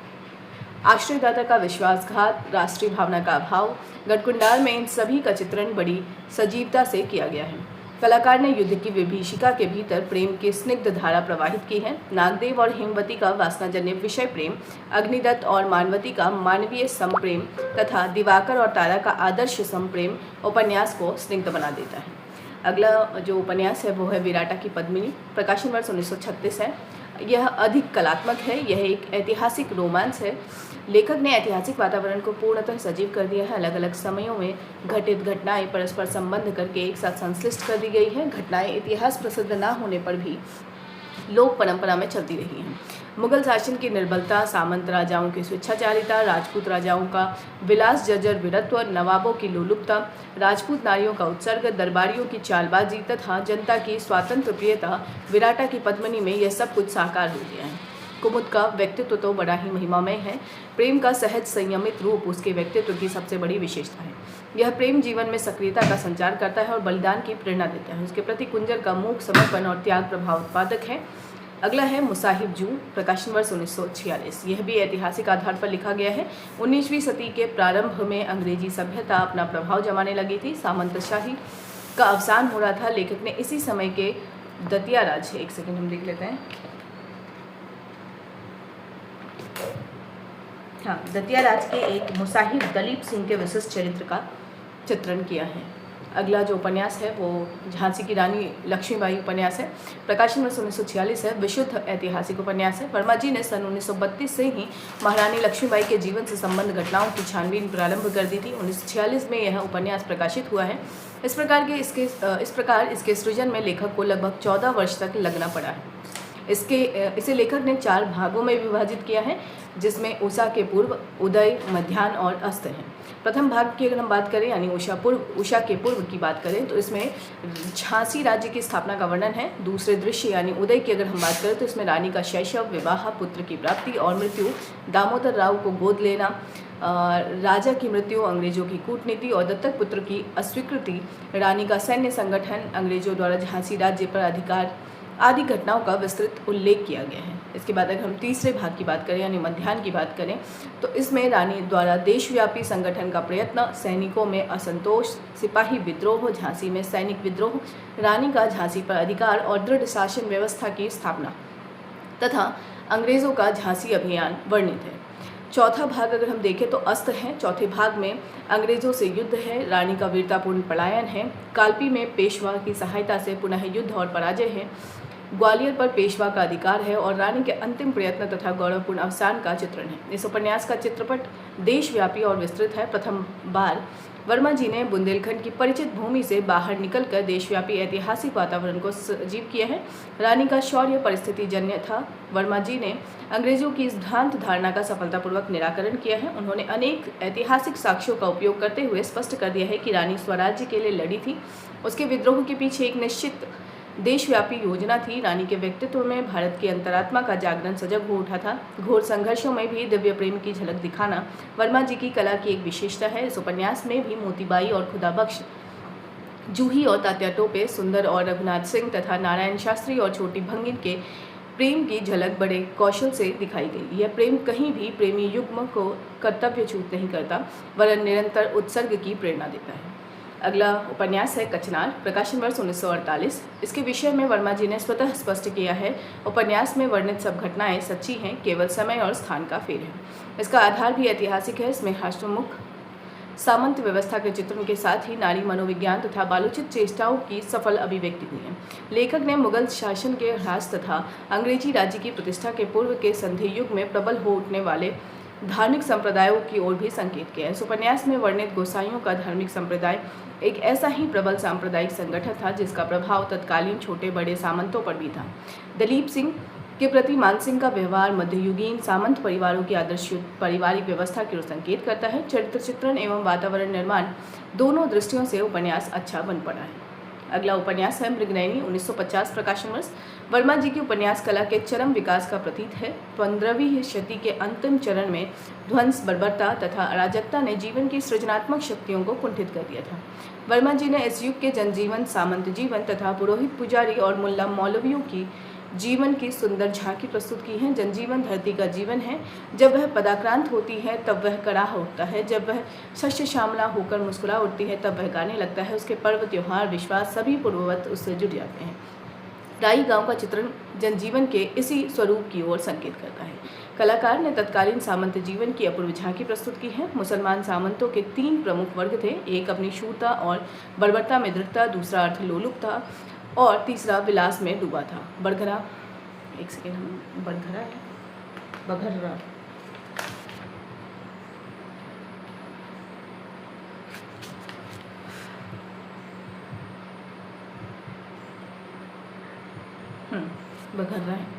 आश्रयदाता का विश्वासघात, राष्ट्रीय भावना का अभाव, गढ़कुंडार में इन सभी का चित्रण बड़ी सजीवता से किया गया है। कलाकार ने युद्ध की विभीषिका के भीतर प्रेम की स्निग्ध धारा प्रवाहित की है। नागदेव और हेमवती का वासनाजन्य विषय प्रेम, अग्निदत्त और मानवती का मानवीय समप्रेम तथा दिवाकर और तारा का आदर्श समप्रेम उपन्यास को स्निग्ध बना देता है। अगला जो उपन्यास है वो है विराटा की पद्मिनी, प्रकाशन वर्ष 1936 है। यह अधिक कलात्मक है, यह एक ऐतिहासिक रोमांस है। लेखक ने ऐतिहासिक वातावरण को पूर्णतः सजीव कर दिया है। अलग अलग समयों में घटित घटनाएं परस्पर संबंध करके एक साथ संश्लिष्ट कर दी गई है। घटनाएं इतिहास प्रसिद्ध न होने पर भी लोक परंपरा में चलती रही हैं। मुगल शासन की निर्बलता, सामंत राजाओं की स्वेच्छाचारिता, राजपूत राजाओं का विलास जर्जर वीरत्व, नवाबों की लोलुपता, राजपूत नारियों का उत्सर्ग, दरबारियों की चालबाजी तथा जनता की स्वातंत्र प्रियता विराटा की पद्मिनी में यह सब कुछ साकार हो गया है। कुमुद का व्यक्तित्व तो बड़ा ही महिमामय है। प्रेम का सहज संयमित रूप उसके व्यक्तित्व की सबसे बड़ी विशेषता है। यह प्रेम जीवन में सक्रियता का संचार करता है और बलिदान की प्रेरणा देता है। उसके प्रति कुंजर का मूक समर्पण और त्याग प्रभाव उत्पादक है। अगला है मुसाहिब जू, प्रकाशन वर्ष 1946। यह भी ऐतिहासिक आधार पर लिखा गया है। 19वीं सदी के प्रारंभ में अंग्रेजी सभ्यता अपना प्रभाव जमाने लगी थी। सामंतशाही का अवसान हो रहा था। लेखक ने इसी समय के दतिया राज, एक सेकंड हम देख लेते हैं, हाँ, दतिया राज के एक मुसाहिब दलीप सिंह के विशिष्ट चरित्र का चित्रण किया है। अगला जो उपन्यास है वो झांसी की रानी लक्ष्मीबाई उपन्यास है, प्रकाशन वर्ष 1946 है। विशुद्ध ऐतिहासिक उपन्यास है। वर्मा जी ने सन 1932 से ही महारानी लक्ष्मीबाई के जीवन से संबंध घटनाओं की छानबीन प्रारंभ कर दी थी। 1946 में यह उपन्यास प्रकाशित हुआ है। इस प्रकार इसके सृजन में लेखक को लगभग 14 वर्ष तक लगना पड़ा है। इसे लेखक ने 4 भागों में विभाजित किया है, जिसमें उषा के पूर्व, उदय, मध्याह्न और अस्त है। प्रथम भाग की अगर हम बात करें यानी उषा के पूर्व की बात करें तो इसमें झांसी राज्य की स्थापना का वर्णन है। दूसरे दृश्य यानी उदय की अगर हम बात करें तो इसमें रानी का शैशव, विवाह, पुत्र की प्राप्ति और मृत्यु, दामोदर राव को गोद लेना, राजा की मृत्यु, अंग्रेजों की कूटनीति और दत्तक पुत्र की अस्वीकृति, रानी का सैन्य संगठन, अंग्रेजों द्वारा झांसी राज्य पर अधिकार आदि घटनाओं का विस्तृत उल्लेख किया गया है। इसके बाद अगर हम तीसरे भाग की बात करें यानी मध्याह्न की बात करें तो इसमें रानी द्वारा देशव्यापी संगठन का प्रयत्न, सैनिकों में असंतोष, सिपाही विद्रोह, झांसी में सैनिक विद्रोह, रानी का झांसी पर अधिकार और दृढ़ शासन व्यवस्था की स्थापना तथा अंग्रेजों का झांसी अभियान वर्णित है। चौथा भाग अगर हम देखें तो अस्त है। चौथे भाग में अंग्रेजों से युद्ध है, रानी का वीरतापूर्ण पलायन है, कालपी में पेशवा की सहायता से पुनः युद्ध और पराजय है, ग्वालियर पर पेशवा का अधिकार है और रानी के अंतिम प्रयत्न तथा गौरवपूर्ण अवसान का चित्रण है। इस उपन्यास का चित्रपट देशव्यापी और विस्तृत है। प्रथम बार वर्मा जी ने बुंदेलखंड की परिचित भूमि से बाहर निकलकर देशव्यापी ऐतिहासिक वातावरण को सजीव किया है। रानी का शौर्य परिस्थिति जन्य था। वर्मा जी ने अंग्रेजों की इस भ्रांत धारणा का सफलतापूर्वक निराकरण किया है। उन्होंने अनेक ऐतिहासिक साक्ष्यों का उपयोग करते हुए स्पष्ट कर दिया है कि रानी स्वराज्य के लिए लड़ी थी। उसके विद्रोह के पीछे एक निश्चित देशव्यापी योजना थी। रानी के व्यक्तित्व में भारत की अंतरात्मा का जागरण सजग हो उठा था। घोर संघर्षों में भी दिव्य प्रेम की झलक दिखाना वर्मा जी की कला की एक विशेषता है। इस उपन्यास में भी मोतीबाई और खुदाबख्श, जूही और तात्या टोपे, सुंदर और रघुनाथ सिंह तथा नारायण शास्त्री और छोटी भंगिन के प्रेम की झलक बड़े कौशल से दिखाई गई। यह प्रेम कहीं भी प्रेमी युग्म को कर्तव्यच्युत नहीं करता, वरन निरंतर उत्सर्ग की प्रेरणा देता है। अगला उपन्यास है कचनार, प्रकाशन वर्ष 1948। इसके विषय में वर्मा जी ने स्वतः स्पष्ट किया है, उपन्यास में वर्णित सब घटनाएं सच्ची हैं, केवल समय और स्थान का फेर है। इसका आधार भी ऐतिहासिक है। इसमें हास्योन्मुख सामंत व्यवस्था के चित्रण के साथ ही नारी मनोविज्ञान तथा बालोचित चेष्टाओं की सफल अभिव्यक्ति हुई है। लेखक ने मुगल शासन के ह्रास तथा अंग्रेजी राज्य की प्रतिष्ठा के पूर्व के संधि युग में प्रबल हो उठने वाले धार्मिक संप्रदायों की ओर भी संकेत किया है। इस उपन्यास में वर्णित गोसाइयों का धार्मिक संप्रदाय एक ऐसा ही प्रबल सांप्रदायिक संगठन था जिसका प्रभाव तत्कालीन छोटे बड़े सामंतों पर भी था। दलीप सिंह के प्रति मानसिंह का व्यवहार मध्ययुगीन सामंत परिवारों की आदर्श पारिवारिक व्यवस्था की ओर संकेत करता है। चरित्र चित्रण एवं वातावरण निर्माण दोनों दृष्टियों से उपन्यास अच्छा बन पड़ा है। अगला उपन्यास है मृगनयनी 1950 प्रकाशन वर्ष। वर्मा जी की उपन्यास कला के चरम विकास का प्रतीक है। 15वीं शती के अंतिम चरण में ध्वंस, बर्बरता तथा अराजकता ने जीवन की सृजनात्मक शक्तियों को कुंठित कर दिया था। वर्मा जी ने इस युग के जनजीवन, सामंत जीवन तथा पुरोहित, पुजारी और मुल्ला मौलवियों की जीवन की सुंदर झांकी प्रस्तुत की है। जनजीवन धरती का जीवन है। जब वह पदाक्रांत होती है तब वह कराह उठता है। जब वह शस्य श्यामला होकर मुस्कुरा उठती है तब वह गाने लगता है। उसके पर्व, त्योहार, विश्वास सभी पूर्ववत उससे जुड़ जाते हैं। राई गांव का चित्रण जनजीवन के इसी स्वरूप की ओर संकेत करता है। कलाकार ने तत्कालीन सामंत जीवन की अपूर्व झांकी प्रस्तुत की है। मुसलमान सामंतों के 3 प्रमुख वर्ग थे। एक अपनी शूरता और बर्बरता में दृढ़ता, दूसरा अर्थ लोलुप था और तीसरा विलास में डूबा था। बड़घरा, एक सेकेंड, हम बड़घरा है, बघर्रा, बघर्रा है।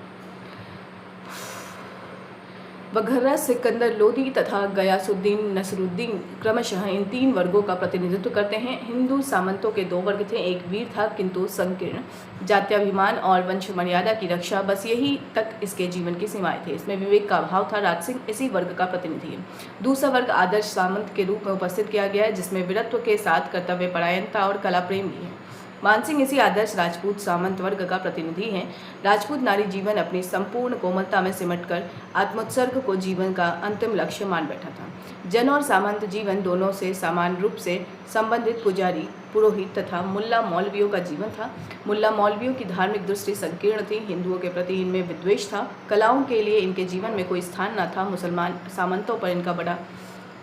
बघर्रा सिकंदर लोदी तथा गयासुद्दीन नसरुद्दीन क्रमशः इन 3 वर्गों का प्रतिनिधित्व करते हैं। हिंदू सामंतों के 2 वर्ग थे। एक वीर था किंतु संकीर्ण जात्याभिमान और वंश मर्यादा की रक्षा, बस यही तक इसके जीवन की सीमाएं थे। इसमें विवेक का अभाव था। राजसिंह इसी वर्ग का प्रतिनिधि है। दूसरा वर्ग आदर्श सामंत के रूप में उपस्थित किया गया है, जिसमें वीरत्व के साथ कर्तव्य परायणता और कला प्रेम भी है। मानसिंह इसी आदर्श राजपूत सामंत वर्ग का प्रतिनिधि है। राजपूत नारी जीवन अपनी संपूर्ण कोमलता में सिमटकर आत्मोत्सर्ग को जीवन का अंतिम लक्ष्य मान बैठा था। जन और सामंत जीवन दोनों से समान रूप से संबंधित पुजारी, पुरोहित तथा मुल्ला मौलवियों का जीवन था। मुल्ला मौलवियों की धार्मिक दृष्टि संकीर्ण थी। हिंदुओं के प्रति इनमें विद्वेष था। कलाओं के लिए इनके जीवन में कोई स्थान न था। मुसलमान सामंतों पर इनका बड़ा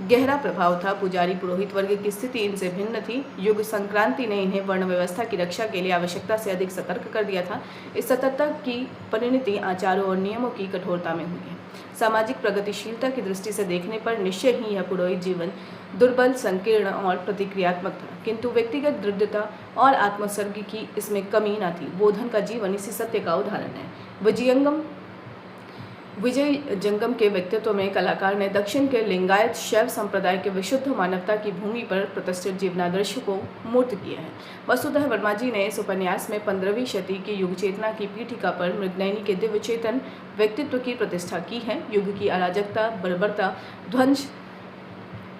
गहरा प्रभाव था। पुजारी पुरोहित वर्ग की स्थिति इनसे भिन्न थी। युग संक्रांति ने इन्हें वर्ण व्यवस्था की रक्षा के लिए आवश्यकता से अधिक सतर्क कर दिया था। इस सतर्कता की परिणति आचारों और नियमों की कठोरता में हुई है। सामाजिक प्रगतिशीलता की दृष्टि से देखने पर निश्चय ही यह पुरोहित जीवन दुर्बल, संकीर्ण और प्रतिक्रियात्मक था, किंतु व्यक्तिगत दृढ़ता और आत्मोत्सर्ग की इसमें कमी न थी। बोधन का जीवन इसी सत्य का उदाहरण है। विजय जंगम के व्यक्तित्व में कलाकार ने दक्षिण के लिंगायत शैव संप्रदाय के विशुद्ध मानवता की भूमि पर प्रतिष्ठित जीवनादर्श को मूर्त किया है। वस्तुतः वर्मा जी ने इस उपन्यास में 15वीं शती की युग चेतना की पीठिका पर मृगनयनी के दिव्य चेतन व्यक्तित्व की प्रतिष्ठा की है। युग की अराजकता, बर्बरता, ध्वंस,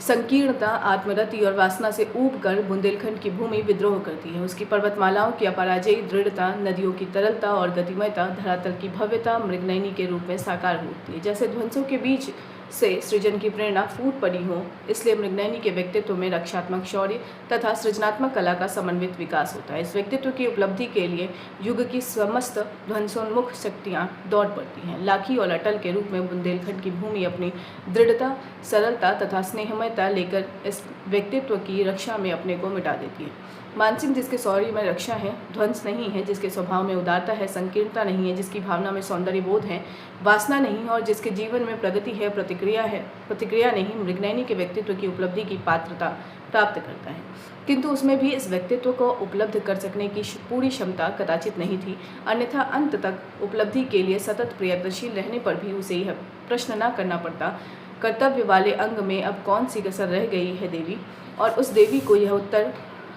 संकीर्णता, आत्मरति और वासना से ऊब कर बुंदेलखंड की भूमि विद्रोह करती है। उसकी पर्वतमालाओं की अपराजयी दृढ़ता, नदियों की तरलता और गतिमयता, धरातल की भव्यता मृगनयनी के रूप में साकार होती है। जैसे ध्वंसों के बीच से सृजन की प्रेरणा फूट पड़ी हो, इसलिए मृगनयनी के व्यक्तित्व में रक्षात्मक शौर्य तथा सृजनात्मक कला का समन्वित विकास होता है। इस व्यक्तित्व की उपलब्धि के लिए युग की समस्त ध्वंसोन्मुख शक्तियाँ दौड़ पड़ती हैं। लाखी और अटल के रूप में बुंदेलखंड की भूमि अपनी दृढ़ता, सरलता तथा स्नेहमयता लेकर इस व्यक्तित्व की रक्षा में अपने को मिटा देती है। मानसिंह जिसके शौर्य में रक्षा है, ध्वंस नहीं है, जिसके स्वभाव में उदारता है, संकीर्णता नहीं है, जिसकी भावना में सौंदर्य बोध है, वासना नहीं और जिसके जीवन में प्रगति है, प्रतिक्रिया नहीं, मृगनयनी के व्यक्तित्व की उपलब्धि की पात्रता प्राप्त करता है। किंतु उसमें भी इस व्यक्तित्व को उपलब्ध कर सकने की पूरी क्षमता कदाचित नहीं थी, अन्यथा अंत तक उपलब्धि के लिए सतत प्रयत्नशील रहने पर भी उसे यह प्रश्न न करना पड़ता, कर्तव्य वाले अंग में अब कौन सी कसर रह गई है देवी, और उस देवी को यह उत्तर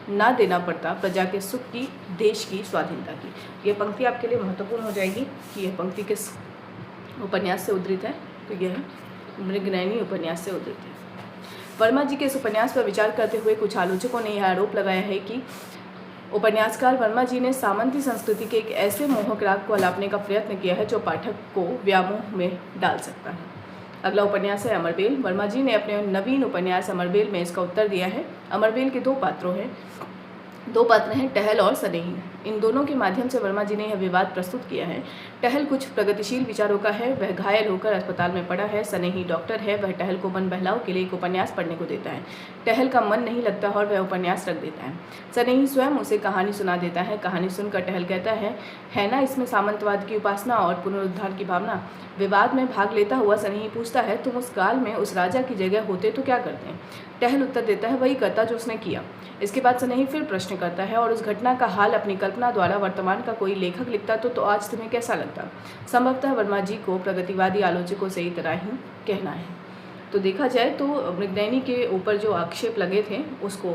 ना देना पड़ता, प्रजा के सुख की, देश की स्वाधीनता की। यह पंक्ति आपके लिए महत्वपूर्ण हो जाएगी कि यह पंक्ति किस उपन्यास से उद्धृत है, तो यह मृगनयनी उपन्यास से उद्धृत है। वर्मा जी के इस उपन्यास पर विचार करते हुए कुछ आलोचकों ने यह आरोप लगाया है कि उपन्यासकार वर्मा जी ने सामंती संस्कृति के एक ऐसे मोहक राग को अलापने का प्रयत्न किया है जो पाठक को व्यामोह में डाल सकता है। अगला उपन्यास है अमरबेल। वर्मा जी ने अपने नवीन उपन्यास अमरबेल में इसका उत्तर दिया है। अमरबेल के दो पात्र हैं टहल और सनेही। इन दोनों के माध्यम से वर्मा जी ने यह विवाद प्रस्तुत किया है। टहल कुछ प्रगतिशील विचारों का है, वह घायल होकर अस्पताल में पड़ा है। सनेही डॉक्टर है, वह टहल को मन बहलाव के लिए एक उपन्यास पढ़ने को देता है। टहल का मन नहीं लगता और वह उपन्यास रख देता है। सनेही स्वयं उसे कहानी सुना देता है। कहानी सुनकर टहल कहता है ना इसमें सामंतवाद की उपासना और पुनरुद्धार की भावना। विवाद में भाग लेता हुआ सनेही पूछता है, तुम उस काल में उस राजा की जगह होते तो क्या करते हैं? टहल उत्तर देता है, वही करता जो उसने किया। इसके बाद सनेही फिर प्रश्न करता है और उस घटना का हाल अपनी कल्पना द्वारा वर्तमान का कोई लेखक लिखता तो आज तुम्हें कैसा लगता। संभवतः वर्मा जी को प्रगतिवादी आलोचकों से इतना ही कहना है। तो देखा जाए तो मृगनयनी के ऊपर जो आक्षेप लगे थे उसको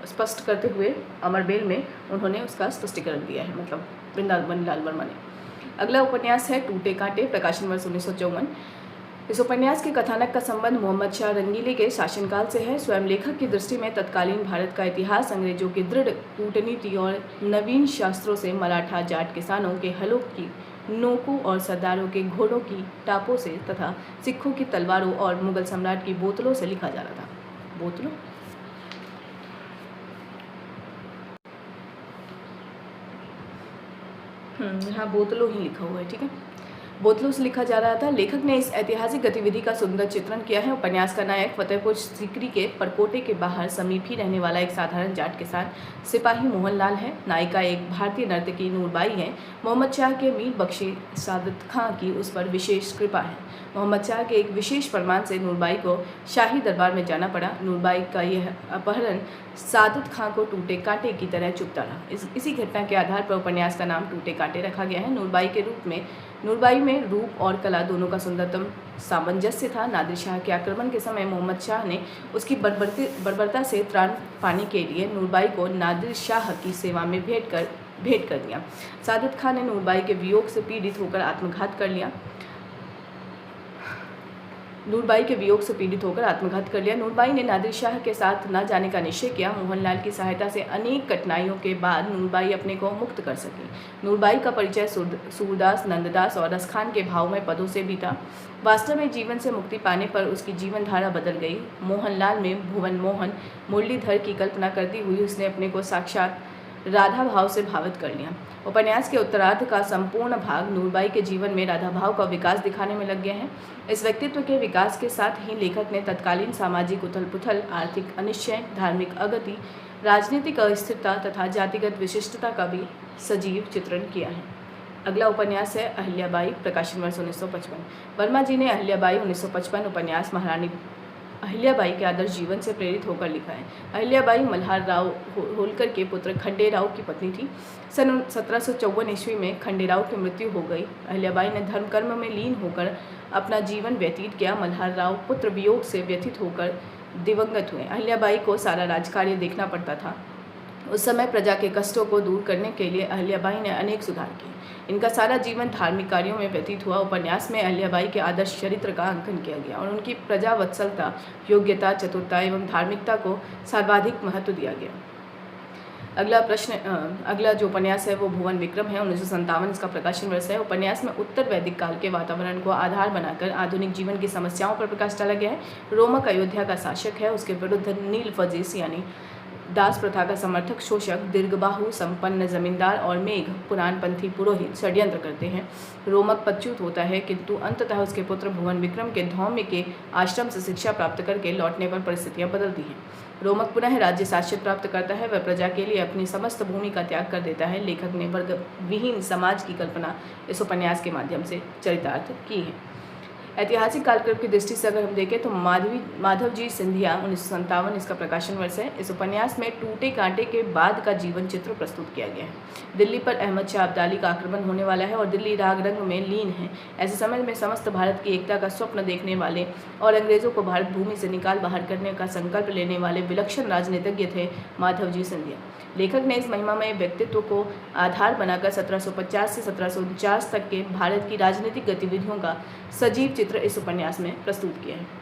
स्पष्ट करते हुए अमरबेल में उन्होंने उसका स्पष्टीकरण दिया है, मतलब वृंदावन लाल वर्मा ने। अगला उपन्यास है टूटे कांटे, प्रकाशन वर्ष 1954। इस उपन्यास के कथानक का संबंध मोहम्मद शाह रंगीले के शासनकाल से है। स्वयं लेखक की दृष्टि में तत्कालीन भारत का इतिहास अंग्रेजों की दृढ़ कूटनीति और नवीन शास्त्रों से मराठा जाट किसानों के हलों की नोकों और सरदारों के घोड़ों की टापों से तथा सिखों की तलवारों और मुगल सम्राट की बोतलों से लिखा जा रहा था। बोतलों यहाँ बोतलों ही लिखा हुआ है, ठीक है, बोतलों से लिखा जा रहा था। लेखक ने इस ऐतिहासिक गतिविधि का सुंदर चित्रण किया है। उपन्यास का नायक फतेहपुर सीकरी के परकोटे के बाहर समीप ही रहने वाला एक साधारण जाट किसान सिपाही मोहनलाल है। नायिका एक भारतीय नर्तकी नूरबाई है। मोहम्मद शाह के मीर बख्शी सादत खां की उस पर विशेष कृपा है। मोहम्मद शाह के एक विशेष फरमान से नूरबाई को शाही दरबार में जाना पड़ा। नूरबाई का यह अपहरण सादत खां को टूटे कांटे की तरह चुभता रहा। इसी घटना के आधार पर उपन्यास का नाम टूटे कांटे रखा गया है। नूरबाई में रूप और कला दोनों का सुंदरतम सामंजस्य था। नादिर शाह के आक्रमण के समय मोहम्मद शाह ने उसकी बर्बरता से त्राण पाने के लिए नूरबाई को नादिर शाह की सेवा में भेंट कर दिया। सादत खान ने नूरबाई के वियोग से पीड़ित होकर आत्मघात कर लिया। नूरबाई ने नादिर शाह के साथ न जाने का निश्चय किया। मोहनलाल की सहायता से अनेक कठिनाइयों के बाद नूरबाई अपने को मुक्त कर सकी। नूरबाई का परिचय सूरदास, नंददास और रसखान के भाव में पदों से भी था। वास्तव में जीवन से मुक्ति पाने पर उसकी जीवन धारा बदल गई। मोहनलाल में भुवन मोहन मुरलीधर की कल्पना करती हुई उसने अपने को साक्षात राधा भाव से भावित कर लिया। उपन्यास के उत्तरार्ध का संपूर्ण भाग नूरबाई के जीवन में राधा भाव का विकास दिखाने में लग गया है। इस व्यक्तित्व के विकास के साथ ही लेखक ने तत्कालीन सामाजिक उथल पुथल, आर्थिक अनिश्चय, धार्मिक अगति, राजनीतिक अस्थिरता तथा जातिगत विशिष्टता का भी सजीव चित्रण किया है। अगला उपन्यास है अहिल्याबाई, प्रकाशन वर्ष 1955। वर्मा जी ने अहिल्याबाई 1955 उपन्यास महारानी अहिल्याबाई के आदर्श जीवन से प्रेरित होकर लिखा है। अहिल्याबाई मल्हार राव होलकर के पुत्र खंडेराव की पत्नी थी। सन 1754 ईस्वी में खंडेराव की मृत्यु हो गई। अहिल्याबाई ने धर्म कर्म में लीन होकर अपना जीवन व्यतीत किया। मल्हार राव पुत्र वियोग से व्यथित होकर दिवंगत हुए। अहिल्याबाई को सारा राजकार्य देखना पड़ता था। उस समय प्रजा के कष्टों को दूर करने के लिए अहिल्याबाई ने अनेक सुधार किए। इनका सारा जीवन धार्मिक कार्यों में व्यतीत हुआ। उपन्यास में अहिल्याबाई के आदर्श चरित्र का अंकन किया गया और उनकी प्रजा वत्सलता, योग्यता, चतुरता एवं धार्मिकता को सर्वाधिक महत्व दिया गया। अगला जो उपन्यास है वो भुवन विक्रम है, 1957 इसका प्रकाशन वर्ष है। उपन्यास में उत्तर वैदिक काल के वातावरण को आधार बनाकर आधुनिक जीवन की समस्याओं पर प्रकाश डाला गया है। रोमक अयोध्या का शासक है, उसके विरुद्ध नील फजीस यानी दास प्रथा का समर्थक शोषक, दीर्घबाहु संपन्न जमींदार और मेघ पुराणपंथी पुरोहित षड्यंत्र करते हैं। रोमक पदच्युत होता है, किंतु अंततः उसके पुत्र भुवन विक्रम के धौम्य के आश्रम से शिक्षा प्राप्त करके लौटने पर परिस्थितियां बदलती हैं। रोमक पुनः राज्य शास्य प्राप्त करता है। वह प्रजा के लिए अपनी समस्त भूमि का त्याग कर देता है। लेखक ने वर्ग विहीन समाज की कल्पना इस उपन्यास के माध्यम से चरितार्थ की है। ऐतिहासिक कालक्रम की दृष्टि से अगर हम देखें तो माधवजी सिंधिया 1957 इसका प्रकाशन वर्ष है। इस उपन्यास में टूटे कांटे के बाद का जीवन चित्र प्रस्तुत किया गया है। दिल्ली पर अहमद शाह अब्दाली का आक्रमण होने वाला है और दिल्ली राग रंग में लीन है। ऐसे समय में समस्त भारत की एकता का स्वप्न देखने वाले और अंग्रेजों को भारत भूमि से निकाल बाहर करने का संकल्प लेने वाले विलक्षण राजनीतिज्ञ थे माधवजी सिंधिया। लेखक ने इस महिमामय व्यक्तित्व को आधार बनाकर 1750 से 1749 तक के भारत की राजनीतिक गतिविधियों का सजीव चित्र इस उपन्यास में प्रस्तुत किया है।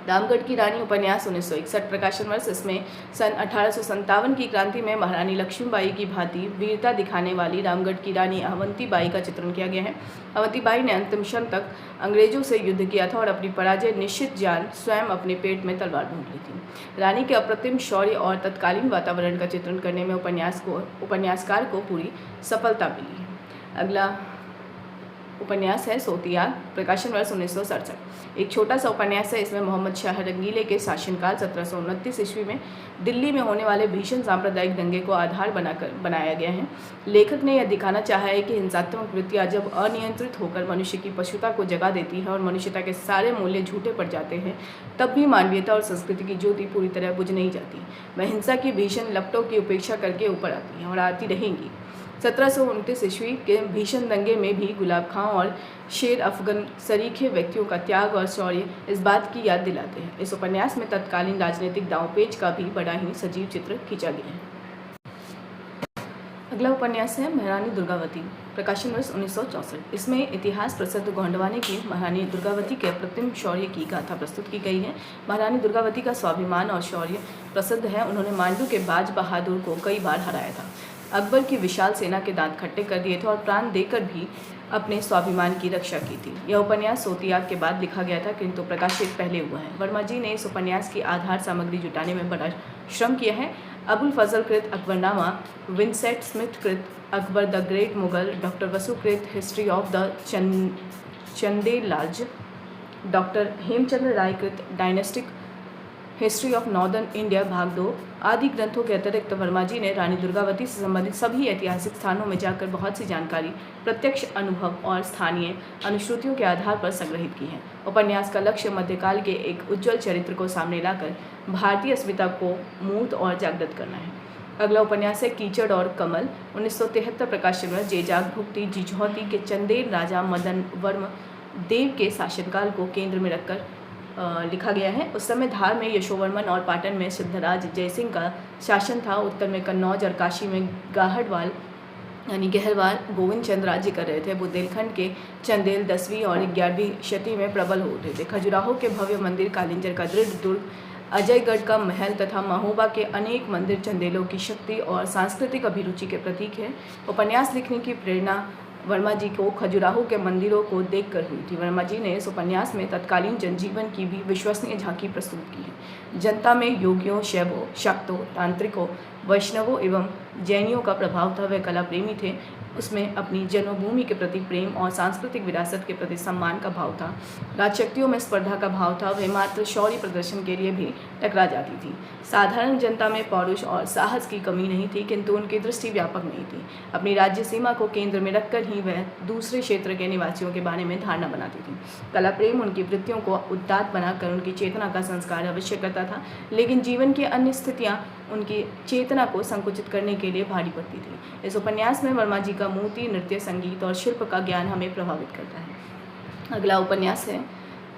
रामगढ़ की रानी उपन्यास 1961 प्रकाशन वर्ष। इसमें सन 1857 की क्रांति में महारानी लक्ष्मीबाई की भांति वीरता दिखाने वाली रामगढ़ की रानी अवंतीबाई का चित्रण किया गया है। अवंतीबाई ने अंतिम क्षण तक अंग्रेजों से युद्ध किया था और अपनी पराजय निश्चित जान स्वयं अपने पेट में तलवार भून ली थी। रानी के अप्रतिम शौर्य और तत्कालीन वातावरण का चित्रण करने में उपन्यासकार को पूरी सफलता मिली है। अगला उपन्यास है सोतियाग, प्रकाशन वर्ष 1967। एक छोटा सा उपन्यास है। इसमें मोहम्मद शाह रंगीले के शासनकाल 1729 ईस्वी में दिल्ली में होने वाले भीषण सांप्रदायिक दंगे को आधार बनाया गया है। लेखक ने यह दिखाना चाहा है कि हिंसात्मक वृत्तियां जब अनियंत्रित होकर मनुष्य की पशुता को जगा देती है और मनुष्यता के सारे मूल्य झूठे पड़ जाते हैं, तब भी मानवीयता और संस्कृति की ज्योति पूरी तरह बुझ नहीं जाती। वह हिंसा की भीषण लपटों की उपेक्षा करके ऊपर आती है और आती रहेंगी। 1729 ईस्वी के भीषण दंगे में भी गुलाब खां और शेर अफगन सरीखे व्यक्तियों का त्याग और शौर्य इस बात की याद दिलाते हैं। इस उपन्यास में तत्कालीन राजनीतिक दांवपेच का भी बड़ा ही सजीव चित्र खींचा गया है। अगला उपन्यास है महारानी दुर्गावती, प्रकाशन वर्ष 1964। इसमें इतिहास प्रसिद्ध गोंडवाने की महारानी दुर्गावती के अप्रतिम शौर्य की गाथा प्रस्तुत की गई है। महारानी दुर्गावती का स्वाभिमान और शौर्य प्रसिद्ध है। उन्होंने मांडू के बाज बहादुर को कई बार हराया था, अकबर की विशाल सेना के दांत खट्टे कर दिए थे और प्राण देकर भी अपने स्वाभिमान की रक्षा की थी। यह उपन्यास सोतियाग के बाद लिखा गया था, किंतु प्रकाशित पहले हुआ है। वर्मा जी ने इस उपन्यास की आधार सामग्री जुटाने में बड़ा श्रम किया है। अबुल फजल कृत अकबरनामा, विंसेंट स्मिथ कृत Akbar the great Mughal, doctor Vasu कृत history of the Chandelas, doctor Hemchandra Ray कृत dynastic history of northern India भाग 2 आदि ग्रंथों के अतिरिक्त वर्मा जी ने रानी दुर्गावती से संबंधित सभी ऐतिहासिक स्थानों में जाकर बहुत सी जानकारी प्रत्यक्ष अनुभव और स्थानीय अनुश्रुतियों के आधार पर संग्रहित की है। उपन्यास का लक्ष्य मध्यकाल के एक उज्ज्वल चरित्र को सामने लाकर भारतीय अस्मिता को मूर्त और जागृत करना है। अगला उपन्यास है कीचड़ और कमल, 1973 प्रकाशन में जेजाग भुक्ति जिझौती के चंदेल राजा मदन वर्म देव के शासनकाल को केंद्र में रखकर लिखा गया है। उस समय धार में यशोवर्मन और पाटन में सिद्धराज जयसिंह का शासन था। उत्तर में कन्नौज और काशी में गाहड़वाल यानी गहरवाल गोविंद चंद्र राज्य कर रहे थे। बुंदेलखंड के चंदेल 10वीं और 11वीं शती में प्रबल हो उठे थे। खजुराहो के भव्य मंदिर, कालिंजर का दृढ़ दुर्ग, अजयगढ़ का महल तथा महोबा के अनेक मंदिर चंदेलों की शक्ति और सांस्कृतिक अभिरुचि के प्रतीक है। उपन्यास लिखने की प्रेरणा वर्मा जी को खजुराहो के मंदिरों को देखकर हुई थी। वर्मा जी ने इस उपन्यास में तत्कालीन जनजीवन की भी विश्वसनीय झांकी प्रस्तुत की है। जनता में योगियों, शैवों, शाक्तों, तांत्रिकों, वैष्णवों एवं जैनियों का प्रभाव था। वे कला प्रेमी थे। उसमें अपनी जन्मभूमि के प्रति प्रेम और सांस्कृतिक विरासत के प्रति सम्मान का भाव था। राजशक्तियों में स्पर्धा का भाव था। वे मात्र शौर्य प्रदर्शन के लिए भी टकरा जाती थी। साधारण जनता में पौरुष और साहस की कमी नहीं थी, किंतु उनकी दृष्टि व्यापक नहीं थी। अपनी राज्य सीमा को केंद्र में रखकर ही वह दूसरे क्षेत्र के निवासियों के बारे में धारणा बनाती थी। कला प्रेम उनकी वृत्तियों को उदात्त बनाकर उनकी चेतना का संस्कार अवश्य करता था, लेकिन जीवन की अन्य स्थितियां उनकी चेतना को संकुचित करने के लिए भारी पड़ती थी। इस उपन्यास में वर्मा जी का मूर्ति, नृत्य, संगीत और शिल्प का ज्ञान हमें प्रभावित करता है। अगला उपन्यास है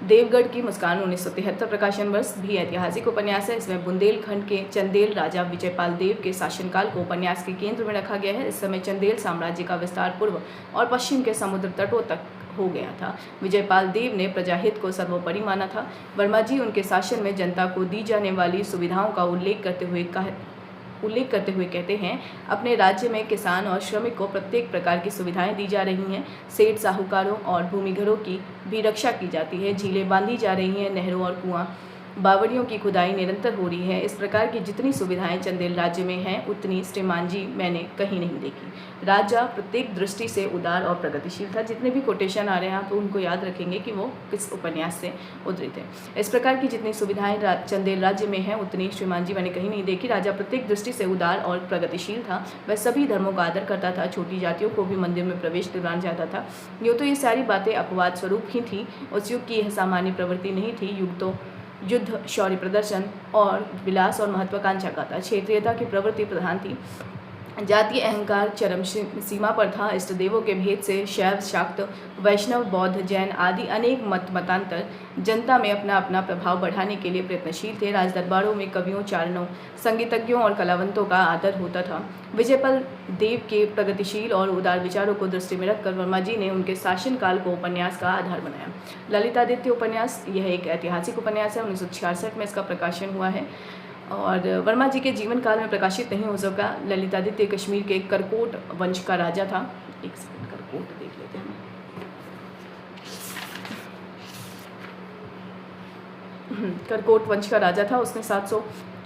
देवगढ़ की मुस्कान, 1973 प्रकाशन वर्ष, भी ऐतिहासिक उपन्यास है। इसमें बुंदेलखंड के चंदेल राजा विजयपाल देव के शासनकाल को उपन्यास के केंद्र में रखा गया है। इस समय चंदेल साम्राज्य का विस्तार पूर्व और पश्चिम के समुद्र तटों तक हो गया था। विजयपाल देव ने प्रजाहित को सर्वोपरि माना था। वर्मा जी उनके शासन में जनता को दी जाने वाली सुविधाओं का उल्लेख करते हुए कहते हैं, अपने राज्य में किसान और श्रमिक को प्रत्येक प्रकार की सुविधाएं दी जा रही हैं। सेठ साहूकारों और भूमिघरों की भी रक्षा की जाती है। झीलें बांधी जा रही हैं। नहरों और कुआं बावड़ियों की खुदाई निरंतर हो रही है। इस प्रकार की जितनी सुविधाएं चंदेल राज्य में हैं, उतनी श्रीमान जी मैंने कहीं नहीं देखी। राजा प्रत्येक दृष्टि से उदार और प्रगतिशील था। जितने भी कोटेशन आ रहे हैं तो उनको याद रखेंगे कि वो किस उपन्यास से उद्धृत है। इस प्रकार की जितनी सुविधाएं चंदेल राज्य में हैं, उतनी श्रीमान जी मैंने कहीं नहीं देखी। राजा प्रत्येक दृष्टि से उदार और प्रगतिशील था। वह सभी धर्मों का आदर करता था। छोटी जातियों को भी मंदिर में प्रवेश दिलवाना चाहता था। यूँ तो ये सारी बातें अपवाद स्वरूप ही थी। उस युग की यह सामान्य प्रवृत्ति नहीं थी। युग तो युद्ध, शौर्य प्रदर्शन और विलास और महत्वाकांक्षा का था। क्षेत्रीयता की प्रवृत्ति प्रधान थी। जातीय अहंकार चरम सीमा पर था। इष्ट देवों के भेद से शैव, शाक्त, वैष्णव, बौद्ध, जैन आदि अनेक मतांतर जनता में अपना अपना प्रभाव बढ़ाने के लिए प्रयत्नशील थे। राजदरबारों में कवियों, चारणों, संगीतज्ञों और कलावंतों का आदर होता था। विजयपाल देव के प्रगतिशील और उदार विचारों को दृष्टि में रखकर वर्मा जी ने उनके शासनकाल को उपन्यास का आधार बनाया। ललितादित्य उपन्यास, यह एक ऐतिहासिक उपन्यास है। 1966 में इसका प्रकाशन हुआ है और वर्मा जी के जीवन काल में प्रकाशित नहीं हो सका। ललितादित्य कश्मीर के करकोट वंश का राजा था। एक सेकंड, करकोट देख लेते हैं। करकोट वंश का राजा था। उसने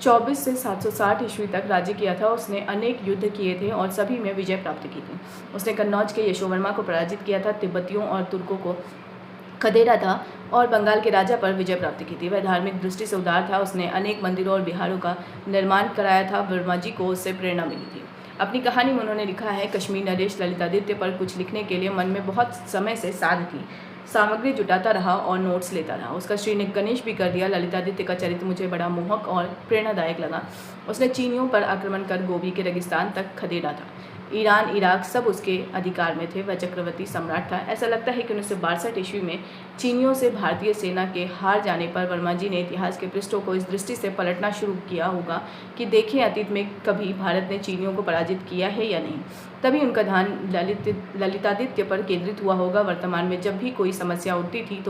24 से 760 ईस्वी तक राज्य किया था। उसने अनेक युद्ध किए थे और सभी में विजय प्राप्त की थी। उसने कन्नौज के यशोवर्मा को पराजित किया था, तिब्बतियों और तुर्कों को खदेड़ा था और बंगाल के राजा पर विजय प्राप्त की थी। वह धार्मिक दृष्टि से उदार था। उसने अनेक मंदिरों और विहारों का निर्माण कराया था। वर्मा जी को उससे प्रेरणा मिली थी। अपनी कहानी में उन्होंने लिखा है, कश्मीर नरेश ललितादित्य पर कुछ लिखने के लिए मन में बहुत समय से साध थी। सामग्री जुटाता रहा और नोट्स लेता रहा। उसका श्री गणेश भी कर दिया। ललितादित्य का चरित्र मुझे बड़ा मोहक और प्रेरणादायक लगा। उसने चीनियों पर आक्रमण कर गोबी के रेगिस्तान तक खदेड़ा था। ईरान, इराक सब उसके अधिकार में थे। वह चक्रवर्ती सम्राट था। ऐसा लगता है कि 1962 ईस्वी में चीनियों से भारतीय सेना के हार जाने पर वर्मा जी ने इतिहास के पृष्ठों को इस दृष्टि से पलटना शुरू किया होगा कि देखें अतीत में कभी भारत ने चीनियों को पराजित किया है या नहीं। तभी उनका ध्यान ललितादित्य पर केंद्रित हुआ होगा। वर्तमान में जब भी कोई समस्या उठती थी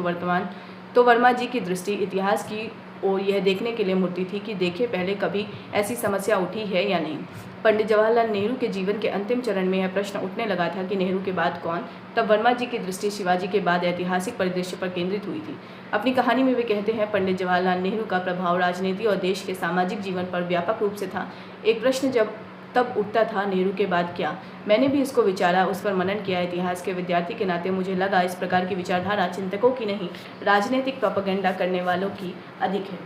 तो वर्मा जी की दृष्टि इतिहास की ओर यह देखने के लिए मुड़ती थी कि देखें पहले कभी ऐसी समस्या उठी है या नहीं। पंडित जवाहरलाल नेहरू के जीवन के अंतिम चरण में यह प्रश्न उठने लगा था कि नेहरू के बाद कौन। तब वर्मा जी की दृष्टि शिवाजी के बाद ऐतिहासिक परिदृश्य पर केंद्रित हुई थी। अपनी कहानी में वे कहते हैं, पंडित जवाहरलाल नेहरू का प्रभाव राजनीति और देश के सामाजिक जीवन पर व्यापक रूप से था। एक प्रश्न तब उठता था, नेहरू के बाद क्या। मैंने भी इसको विचारा, उस पर मनन किया। इतिहास के विद्यार्थी के नाते मुझे लगा इस प्रकार की विचारधारा चिंतकों की नहीं, राजनीतिक प्रोपेगेंडा करने वालों की अधिक है।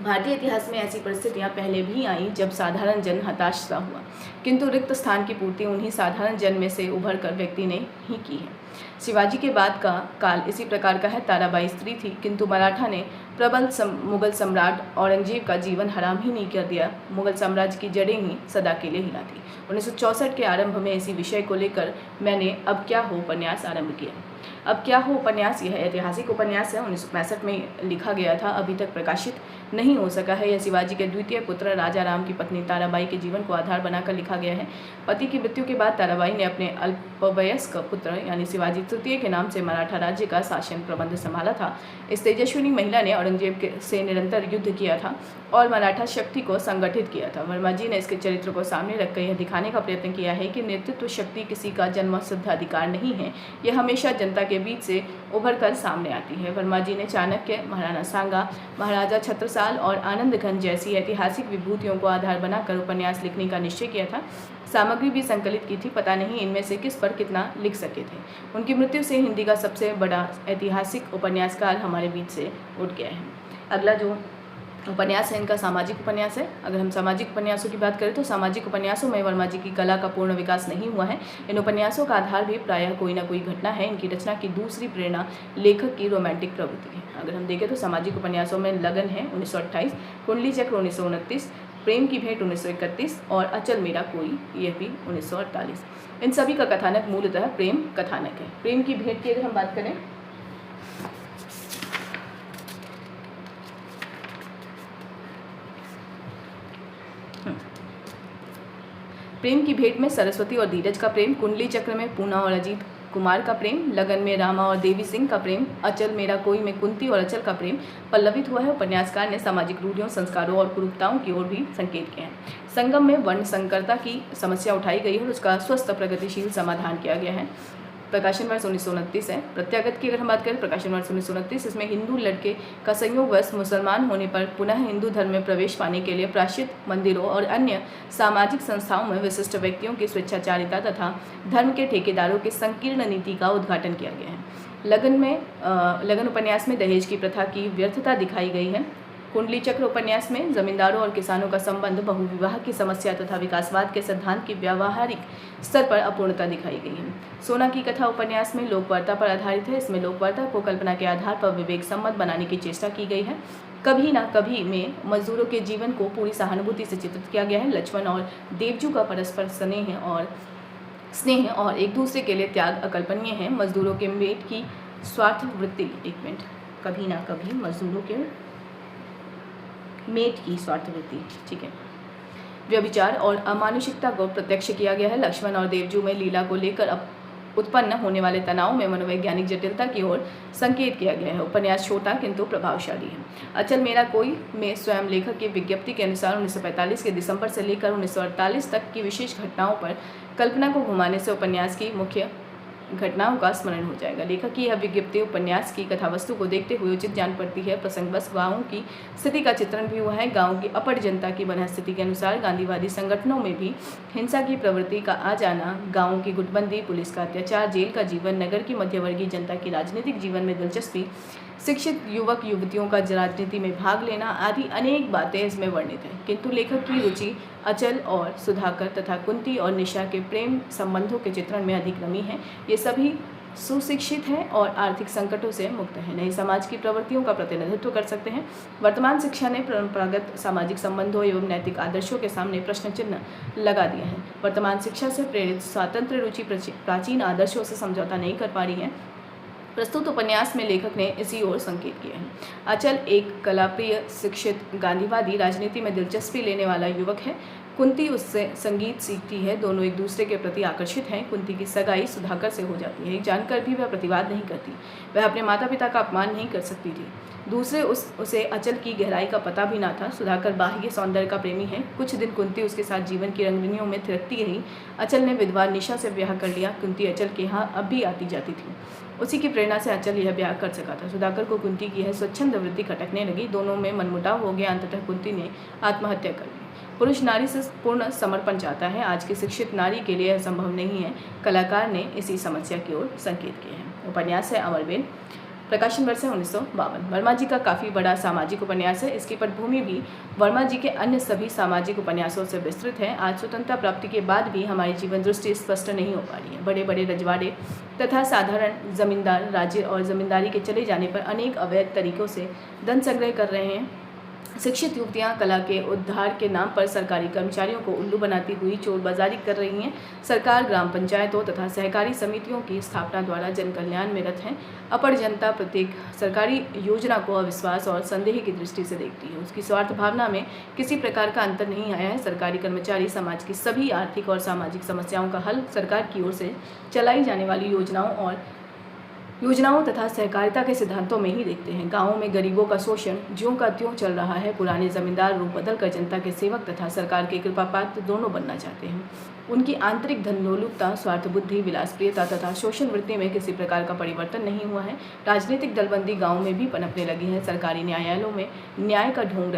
भारतीय इतिहास में ऐसी परिस्थितियां पहले भी आईं जब साधारण जन हताश सा हुआ, किंतु रिक्त स्थान की पूर्ति उन्हीं साधारण जन में से उभर कर व्यक्ति ने ही की है। शिवाजी के बाद का काल इसी प्रकार का है। ताराबाई स्त्री थी, किंतु मराठा ने प्रबल मुगल सम्राट औरंगजेब का जीवन हराम ही नहीं कर दिया। मुगल साम्राज्य की जड़ें ही सदा के लिए हिला थी। 1964 के आरंभ में इसी विषय को लेकर मैंने अब क्या हो उपन्यास आरंभ किया। अब क्या हो उपन्यास यह ऐतिहासिक उपन्यास है। 1965 में लिखा गया था, अभी तक प्रकाशित नहीं हो सका है। यह शिवाजी के द्वितीय पुत्र राजा राम की पत्नी ताराबाई के जीवन को आधार बनाकर लिखा गया है। पति की मृत्यु के बाद ताराबाई ने अपने अल्पवयस्क पुत्र यानी शिवाजी तृतीय के नाम से मराठा राज्य का शासन प्रबंध संभाला था। इस तेजस्विनी महिला ने औरंगजेब से निरंतर युद्ध किया था और मराठा शक्ति को संगठित किया था। वर्मा जी ने इसके चरित्र को सामने रखकर यह दिखाने का प्रयत्न किया है कि नेतृत्व शक्ति किसी का जन्मसिद्ध अधिकार नहीं है, यह हमेशा जनता के बीच से उभर कर सामने आती है। वर्मा जी ने चाणक्य, महाराणा सांगा, महाराजा छत्रसाल और आनंद घन जैसी ऐतिहासिक विभूतियों को आधार बनाकर उपन्यास लिखने का निश्चय किया था। सामग्री भी संकलित की थी, पता नहीं इनमें से किस पर कितना लिख सके थे। उनकी मृत्यु से हिंदी का सबसे बड़ा ऐतिहासिक उपन्यासकार हमारे बीच से उठ गया है। अगला जो उपन्यास है इनका सामाजिक उपन्यास है। अगर हम सामाजिक उपन्यासों की बात करें तो सामाजिक उपन्यासों में वर्मा जी की कला का पूर्ण विकास नहीं हुआ है। इन उपन्यासों का आधार भी प्रायः कोई ना कोई घटना है। इनकी रचना की दूसरी प्रेरणा लेखक की रोमांटिक प्रवृत्ति है। अगर हम देखें तो सामाजिक उपन्यासों में लगन है 1928, कुंडली चक्र 1929, प्रेम की भेंट 1931 और अचल मेरा कोई यह भी 1948। इन सभी का कथानक मूलतः प्रेम कथानक है। प्रेम की भेंट की अगर हम बात करें प्रेम की भेंट में सरस्वती और धीरज का प्रेम, कुंडली चक्र में पूना और अजीत कुमार का प्रेम, लगन में रामा और देवी सिंह का प्रेम, अचल मेरा कोई में कुंती और अचल का प्रेम पल्लवित हुआ है। उपन्यासकार ने सामाजिक रूढ़ियों, संस्कारों और कुरूपताओं की ओर भी संकेत किए हैं। संगम में वर्ण संकरता की समस्या उठाई गई है और उसका स्वस्थ प्रगतिशील समाधान किया गया है। प्रकाशन वर्ष 1929 है। प्रत्यागत की अगर हम बात करें, प्रकाशन वर्ष 1929, इसमें हिंदू लड़के का संयोगवश मुसलमान होने पर पुनः हिंदू धर्म में प्रवेश पाने के लिए प्रायश्चित मंदिरों और अन्य सामाजिक संस्थाओं में विशिष्ट व्यक्तियों की स्वेच्छाचारिता तथा धर्म के ठेकेदारों की संकीर्ण नीति का उद्घाटन किया गया है। लगन उपन्यास में दहेज की प्रथा की व्यर्थता दिखाई गई है। कुंडली चक्र उपन्यास में जमींदारों और किसानों का संबंध, बहुविवाह की समस्या तथा विकासवाद के सिद्धांत की व्यावहारिक स्तर पर अपूर्णता दिखाई गई है। सोना की कथा उपन्यास में लोकवार्ता पर आधारित है। इसमें लोकवार्ता को कल्पना के आधार पर विवेक सम्मत बनाने की चेष्टा की गई है। कभी ना कभी में मजदूरों के जीवन को पूरी सहानुभूति से चित्रित किया गया है। लक्ष्मण और देवजू का परस्पर स्नेह और एक दूसरे के लिए त्याग अकल्पनीय है। मजदूरों के मेट की स्वार्थ वृत्ति, कभी ना कभी मजदूरों के मेट की स्वार्थवृत्ति, ठीक है, व्यभिचार और अमानुषिकता को प्रत्यक्ष किया गया है। लक्ष्मण और देवजू में लीला को लेकर उत्पन्न होने वाले तनाव में मनोवैज्ञानिक जटिलता की ओर संकेत किया गया है। उपन्यास छोटा किंतु प्रभावशाली है। अचल मेरा कोई में स्वयं लेखक की विज्ञप्ति के अनुसार 1945 के दिसंबर से लेकर 1948 तक की विशेष घटनाओं पर कल्पना को घुमाने से उपन्यास की मुख्य घटनाओं का स्मरण हो जाएगा। लेखक की यह विज्ञप्ति उपन्यास की कथावस्तु को देखते हुए उचित जान पड़ती है। प्रसंगवश गाँवों की स्थिति का चित्रण भी हुआ है। गाँव की अपड़ जनता की मनःस्थिति के अनुसार गांधीवादी संगठनों में भी हिंसा की प्रवृत्ति का आ जाना, गाँवों की गुटबंदी, पुलिस का अत्याचार, जेल का जीवन, नगर की मध्यवर्गीय जनता की राजनीतिक जीवन में दिलचस्पी, शिक्षित युवक युवतियों का राजनीति में भाग लेना आदि अनेक बातें इसमें वर्णित हैं। किंतु लेखक की रुचि अचल और सुधाकर तथा कुंती और निशा के प्रेम संबंधों के चित्रण में अधिक रमी है। ये सभी सुशिक्षित हैं और आर्थिक संकटों से मुक्त हैं, नए समाज की प्रवृत्तियों का प्रतिनिधित्व कर सकते हैं। वर्तमान शिक्षा ने परंपरागत सामाजिक संबंधों एवं नैतिक आदर्शों के सामने प्रश्न चिन्ह लगा दिया है। वर्तमान शिक्षा से प्रेरित स्वतंत्र रुचि प्राचीन आदर्शों से समझौता नहीं कर पा रही है। प्रस्तुत उपन्यास में लेखक ने इसी ओर संकेत किया है। अचल एक कलाप्रिय, शिक्षित, गांधीवादी, राजनीति में दिलचस्पी लेने वाला युवक है। कुंती उससे संगीत सीखती है। दोनों एक दूसरे के प्रति आकर्षित हैं। कुंती की सगाई सुधाकर से हो जाती है। जानकर भी वह प्रतिवाद नहीं करती। वह अपने माता पिता का अपमान नहीं कर सकती थी। दूसरे उसे अचल की गहराई का पता भी ना था। सुधाकर बाह्य सौंदर्य का प्रेमी है। कुछ दिन कुंती उसके साथ जीवन की रंगभूमियों में थिरकती रही। अचल ने विधवा निशा से ब्याह कर लिया। कुंती अचल के यहाँ अब भी आती जाती थी। उसी की प्रेरणा से अचल यह ब्याह कर सका था। सुधाकर को कुंती की यह स्वच्छंद वृत्ति खटकने लगी। दोनों में मनमुटाव हो गया। अंततः कुंती ने आत्महत्या कर ली। पुरुष नारी से पूर्ण समर्पण चाहता है। आज की शिक्षित नारी के लिए यह संभव नहीं है। कलाकार ने इसी समस्या की ओर संकेत किए हैं। उपन्यास है अमरबेल। प्रकाशन वर्ष है 1952। वर्मा जी का काफ़ी बड़ा सामाजिक उपन्यास है। इसकी पटभूमि भी वर्मा जी के अन्य सभी सामाजिक उपन्यासों से विस्तृत है। आज स्वतंत्रता प्राप्ति के बाद भी हमारी जीवन दृष्टि स्पष्ट नहीं हो पा रही है। बड़े बड़े रजवाड़े तथा साधारण जमींदार राज्य और जमींदारी के चले जाने पर अनेक अवैध तरीकों से धन संग्रह कर रहे हैं। शिक्षित युवतियां कला के उद्धार के नाम पर सरकारी कर्मचारियों को उल्लू बनाती हुई चोरबाजारी कर रही हैं। सरकार ग्राम पंचायतों तथा सहकारी समितियों की स्थापना द्वारा जन कल्याण में रत है। अपड़ जनता प्रत्येक सरकारी योजना को अविश्वास और संदेह की दृष्टि से देखती है। उसकी स्वार्थ भावना में किसी प्रकार का अंतर नहीं आया है। सरकारी कर्मचारी समाज की सभी आर्थिक और सामाजिक समस्याओं का हल सरकार की ओर से चलाई जाने वाली योजनाओं तथा सहकारिता के सिद्धांतों में ही देखते हैं। गांवों में गरीबों का शोषण ज्यों का त्यों चल रहा है। पुराने जमींदार रूप बदल कर जनता के सेवक तथा सरकार के कृपा पात्र दोनों बनना चाहते हैं। उनकी आंतरिक धनलोलुपता, स्वार्थ बुद्धि, विलासप्रियता तथा शोषण वृत्ति में किसी प्रकार का परिवर्तन नहीं हुआ है। राजनीतिक दलबंदी गाँव में भी पनपने लगी है। सरकारी न्यायालयों में न्याय का ढोंग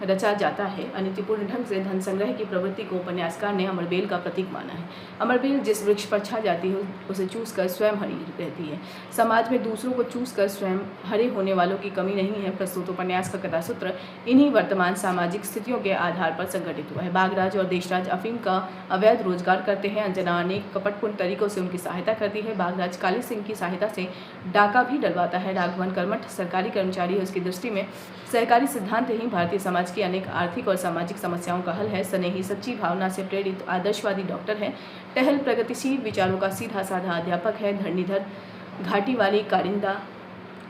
रचा जाता है। अनीतिपूर्ण ढंग से धन संग्रह की प्रवृत्ति को उपन्यासकार ने अमरबेल का प्रतीक माना है। अमरबेल जिस वृक्ष पर छा जाती है उसे चूस कर स्वयं हरी रहती है। समाज में दूसरों को चूस कर स्वयं हरे होने वालों की कमी नहीं है। प्रस्तुत उपन्यास का कथासूत्र इन्हीं वर्तमान सामाजिक स्थितियों के आधार पर संगठित हुआ है। बागराज और देशराज अफीम का अवैध रोजगार करते हैं। अंजना अनेक कपटपूर्ण तरीकों से उनकी सहायता करती है। बागराज काली सिंह की सहायता से डाका भी डलवाता है। राघवन कर्मठ सरकारी कर्मचारी है। उसकी दृष्टि में सहकारी सिद्धांत ही भारतीय समाज की अनेक आर्थिक और सामाजिक समस्याओं का हल है। स्नेही सच्ची भावना से प्रेरित आदर्शवादी डॉक्टर है। टहल प्रगतिशील विचारों का सीधा साधा अध्यापक है। धरणीधर घाटी वाली कारिंदा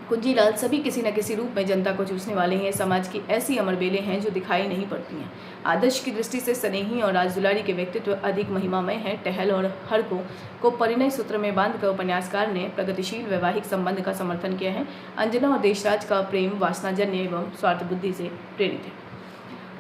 कुंजीलाल सभी किसी न किसी रूप में जनता को चूसने वाले हैं। समाज की ऐसी अमरबेलें हैं जो दिखाई नहीं पड़ती हैं। आदर्श की दृष्टि से स्नेही और राजदुलारी के व्यक्तित्व अधिक महिमामय हैं। टहल और हरको को परिणय सूत्र में बांधकर उपन्यासकार ने प्रगतिशील वैवाहिक संबंध का समर्थन किया है। अंजना और देशराज का प्रेम वासनाजन्य एवं स्वार्थ बुद्धि से प्रेरित है।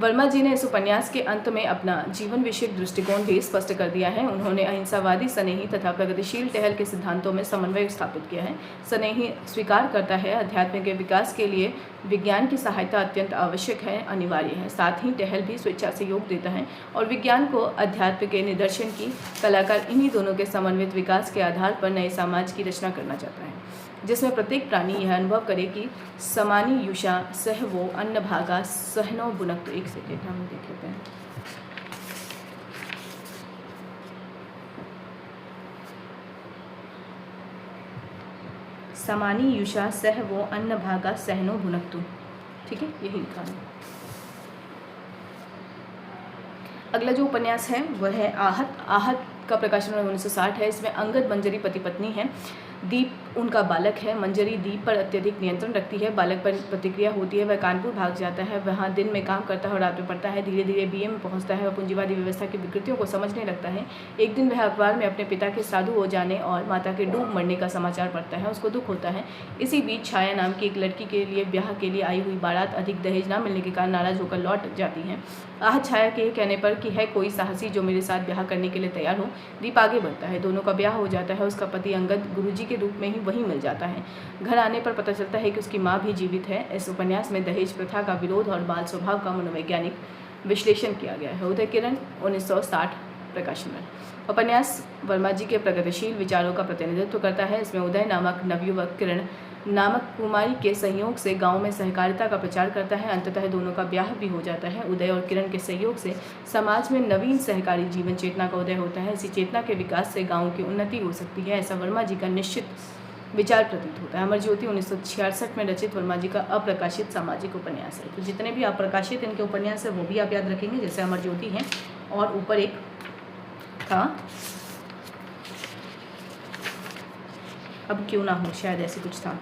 वर्मा जी ने इस उपन्यास के अंत में अपना जीवन विषयक दृष्टिकोण भी स्पष्ट कर दिया है। उन्होंने अहिंसावादी, स्नेही तथा प्रगतिशील टहल के सिद्धांतों में समन्वय स्थापित किया है। स्नेही स्वीकार करता है अध्यात्म के विकास के लिए विज्ञान की सहायता अत्यंत आवश्यक है, अनिवार्य है। साथ ही टहल भी स्वेच्छा से योग देता है और विज्ञान को अध्यात्म के निदर्शन की कलाकार इन्हीं दोनों के समन्वित विकास के आधार पर नए समाज की रचना करना चाहता है, जिसमें प्रत्येक प्राणी यह अनुभव करे कि समानी युषा सह वो अन्न भागा सहनो बुनक। एक सेकेंड हम देख लेते हैं। समानी युषा सह वो अन्न भागा सहनो भुनक्तु। ठीक है, यही लिखा है। अगला जो उपन्यास है वह है आहत। आहत का प्रकाशन 1960 है। इसमें अंगद मंजरी पति पत्नी है। दीप उनका बालक है। मंजरी दीप पर अत्यधिक नियंत्रण रखती है। बालक पर प्रतिक्रिया होती है। वह कानपुर भाग जाता है। वहाँ दिन में काम करता है और रात में पढ़ता है। धीरे धीरे बीए में पहुँचता है और पूंजीवादी व्यवस्था की विकृतियों को समझने लगता है। एक दिन वह अखबार में अपने पिता के साधु हो जाने और माता के डूब मरने का समाचार पढ़ता है। उसको दुख होता है। इसी बीच छाया नाम की एक लड़की के लिए ब्याह के लिए आई हुई बारात अधिक दहेज न मिलने के कारण नाराज होकर लौट जाती है। आहत छाया के कहने पर कि है कोई साहसी जो मेरे साथ ब्याह करने के लिए तैयार हो। दीप आगे बढ़ता है। दोनों का ब्याह हो जाता है। उसका पति अंगद गुरुजी के रूप में ही वहीं मिल जाता है। घर आने पर पता चलता है कि उसकी माँ भी जीवित है। इस उपन्यास में दहेज प्रथा का विरोध और बाल स्वभाव का मनोवैज्ञानिक विश्लेषण किया गया है। उदय किरण 1960 प्रकाशन में। उपन्यास वर्मा जी के प्रगतिशील विचारों का प्रतिनिधित्व करता है। इसमें उदय नामक नवयुवक किरण नामक कुमारी के सहयोग से गांव में सहकारिता का प्रचार करता है। अंततः दोनों का ब्याह भी हो जाता है। उदय और किरण के सहयोग से समाज में नवीन सहकारी जीवन चेतना का उदय होता है। इसी चेतना के विकास से गाँव की उन्नति हो सकती है, ऐसा वर्मा जी का निश्चित विचार प्रतीत होता है। अमर ज्योति 1966 में रचित वर्मा जी का अप्रकाशित सामाजिक उपन्यास है। तो जितने भी अप्रकाशित इनके उपन्यास है वो भी आप याद रखेंगे, जैसे अमर ज्योति हैं और ऊपर एक था अब क्यों ना हो, शायद ऐसे कुछ था।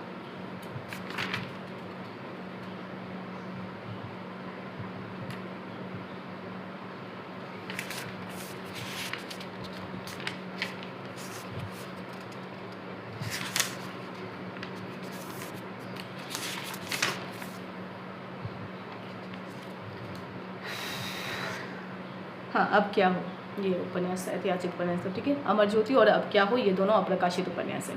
हाँ, अब क्या हो, ये उपन्यास ऐतिहासिक उपन्यास है, ठीक है। अमर ज्योति और अब क्या हो, ये दोनों अप्रकाशित उपन्यास हैं।